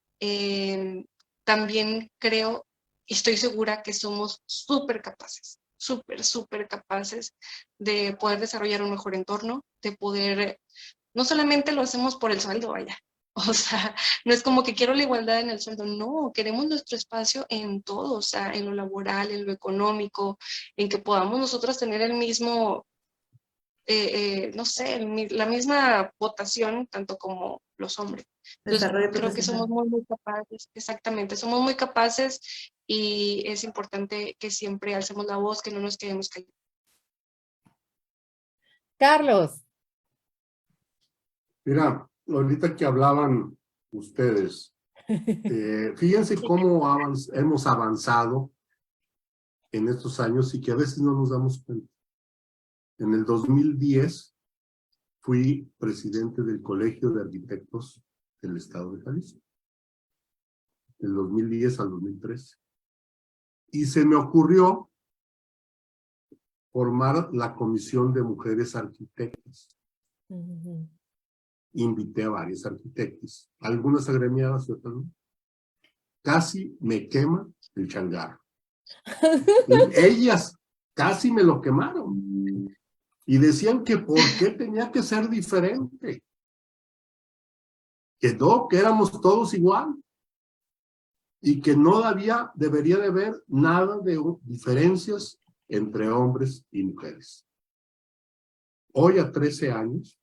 También creo y estoy segura que somos súper capaces, súper capaces de poder desarrollar un mejor entorno, de poder, no solamente lo hacemos por el sueldo, vaya, o sea, no es como que quiero la igualdad en el sueldo, no, queremos nuestro espacio en todo, o sea, en lo laboral, en lo económico, en que podamos nosotros tener el mismo, no sé, la misma votación, tanto como los hombres. Entonces, Desarrollo creo que somos profesional. muy capaces, exactamente, somos muy capaces y es importante que siempre alcemos la voz, que no nos quedemos callados. Carlos. Mira, ahorita que hablaban ustedes, fíjense cómo hemos avanzado en estos años y que a veces no nos damos cuenta. En el 2010 fui presidente del Colegio de Arquitectos del Estado de Jalisco, del 2010 al 2013. Y se me ocurrió formar la Comisión de Mujeres Arquitectas. Invité a varias arquitectas, algunas agremiadas y otras no. Casi me quema el changarro. Ellas casi me lo quemaron. Y decían que por qué tenía que ser diferente. Que no, que éramos todos igual. Y que no debería de haber nada de diferencias entre hombres y mujeres. Hoy, a 13 años,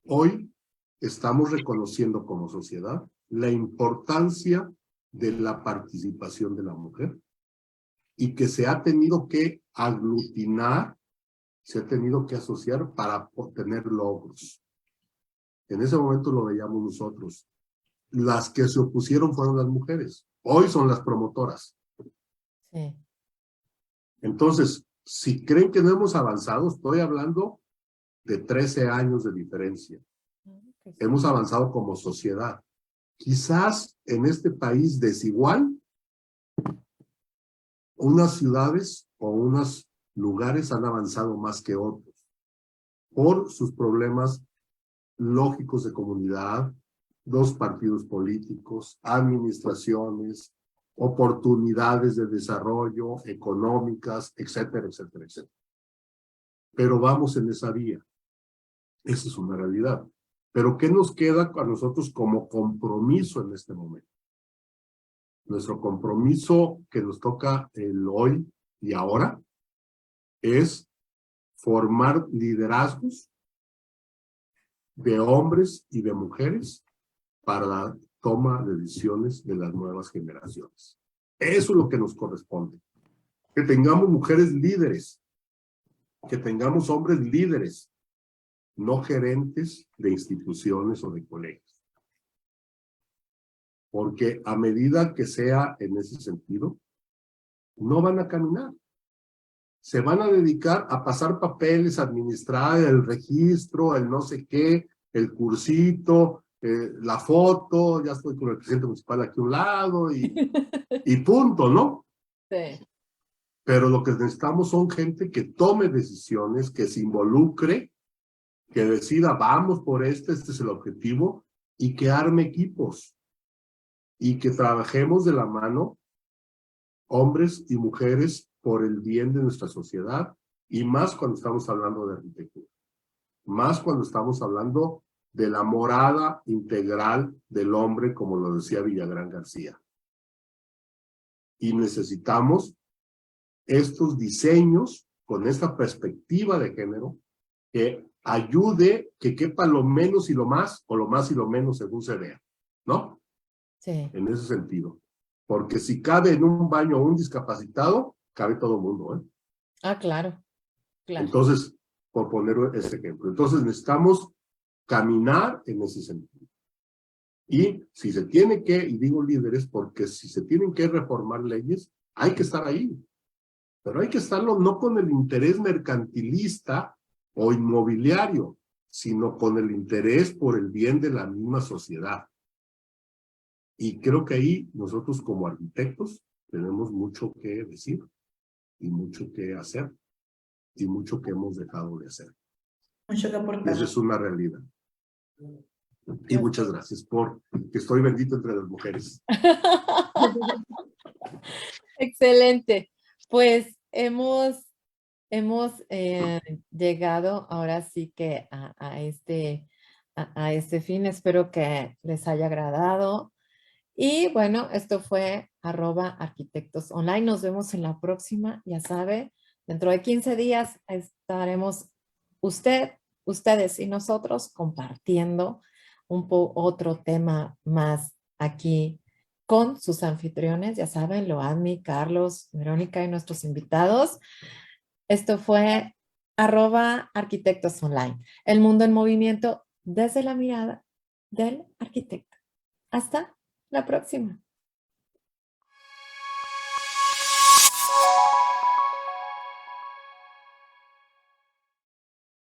hoy estamos reconociendo como sociedad la importancia de la participación de la mujer y que se ha tenido que aglutinar, se ha tenido que asociar para obtener logros. En ese momento lo veíamos nosotros. Las que se opusieron fueron las mujeres. Hoy son las promotoras. Sí. Entonces, si creen que no hemos avanzado, estoy hablando de 13 años de diferencia. Hemos avanzado como sociedad. Quizás en este país desigual, unas ciudades o unos lugares han avanzado más que otros por sus problemas lógicos de comunidad, dos partidos políticos, administraciones, oportunidades de desarrollo económicas, etcétera, etcétera, etcétera. Pero vamos en esa vía. Esa es una realidad. Pero ¿qué nos queda a nosotros como compromiso en este momento? Nuestro compromiso que nos toca el hoy y ahora es formar liderazgos de hombres y de mujeres para la toma de decisiones de las nuevas generaciones. Eso es lo que nos corresponde. Que tengamos mujeres líderes, que tengamos hombres líderes, no gerentes de instituciones o de colegios. porque a medida que sea en ese sentido, no van a caminar. Se van a dedicar a pasar papeles, a administrar el registro, el no sé qué, el cursito, la foto, ya estoy con el presidente municipal aquí a un lado y punto, ¿no? Sí. Pero lo que necesitamos son gente que tome decisiones, que se involucre, que decida, vamos por este es el objetivo, y que arme equipos, y que trabajemos de la mano, hombres y mujeres, por el bien de nuestra sociedad, y más cuando estamos hablando de arquitectura, más cuando estamos hablando de la morada integral del hombre, como lo decía Villagrán García. Y necesitamos estos diseños con esta perspectiva de género que ayude, que quepa lo menos y lo más, o lo más y lo menos según se vea, ¿no? Sí. En ese sentido. Porque si cabe en un baño un discapacitado, cabe todo el mundo, ¿eh? Ah, claro, claro. Entonces, por poner ese ejemplo. Entonces necesitamos caminar en ese sentido. Y si se tiene que, y digo líderes, porque si se tienen que reformar leyes, hay que estar ahí. Pero hay que estarlo no con el interés mercantilista o inmobiliario, sino con el interés por el bien de la misma sociedad. Y creo que ahí nosotros como arquitectos tenemos mucho que decir y mucho que hacer y mucho que hemos dejado de hacer. Mucho que Y aportar. esa es una realidad. Y muchas gracias por que estoy bendito entre las mujeres. Excelente. Pues hemos llegado ahora sí que a este fin. Espero que les haya agradado. Y bueno, esto fue @arquitectos online. Nos vemos en la próxima. Ya sabe, dentro de 15 días estaremos ustedes y nosotros compartiendo otro tema más aquí con sus anfitriones. Ya saben, Loadmi, Carlos, Verónica y nuestros invitados. Esto fue @arquitectos online. El mundo en movimiento desde la mirada del arquitecto. Hasta la próxima.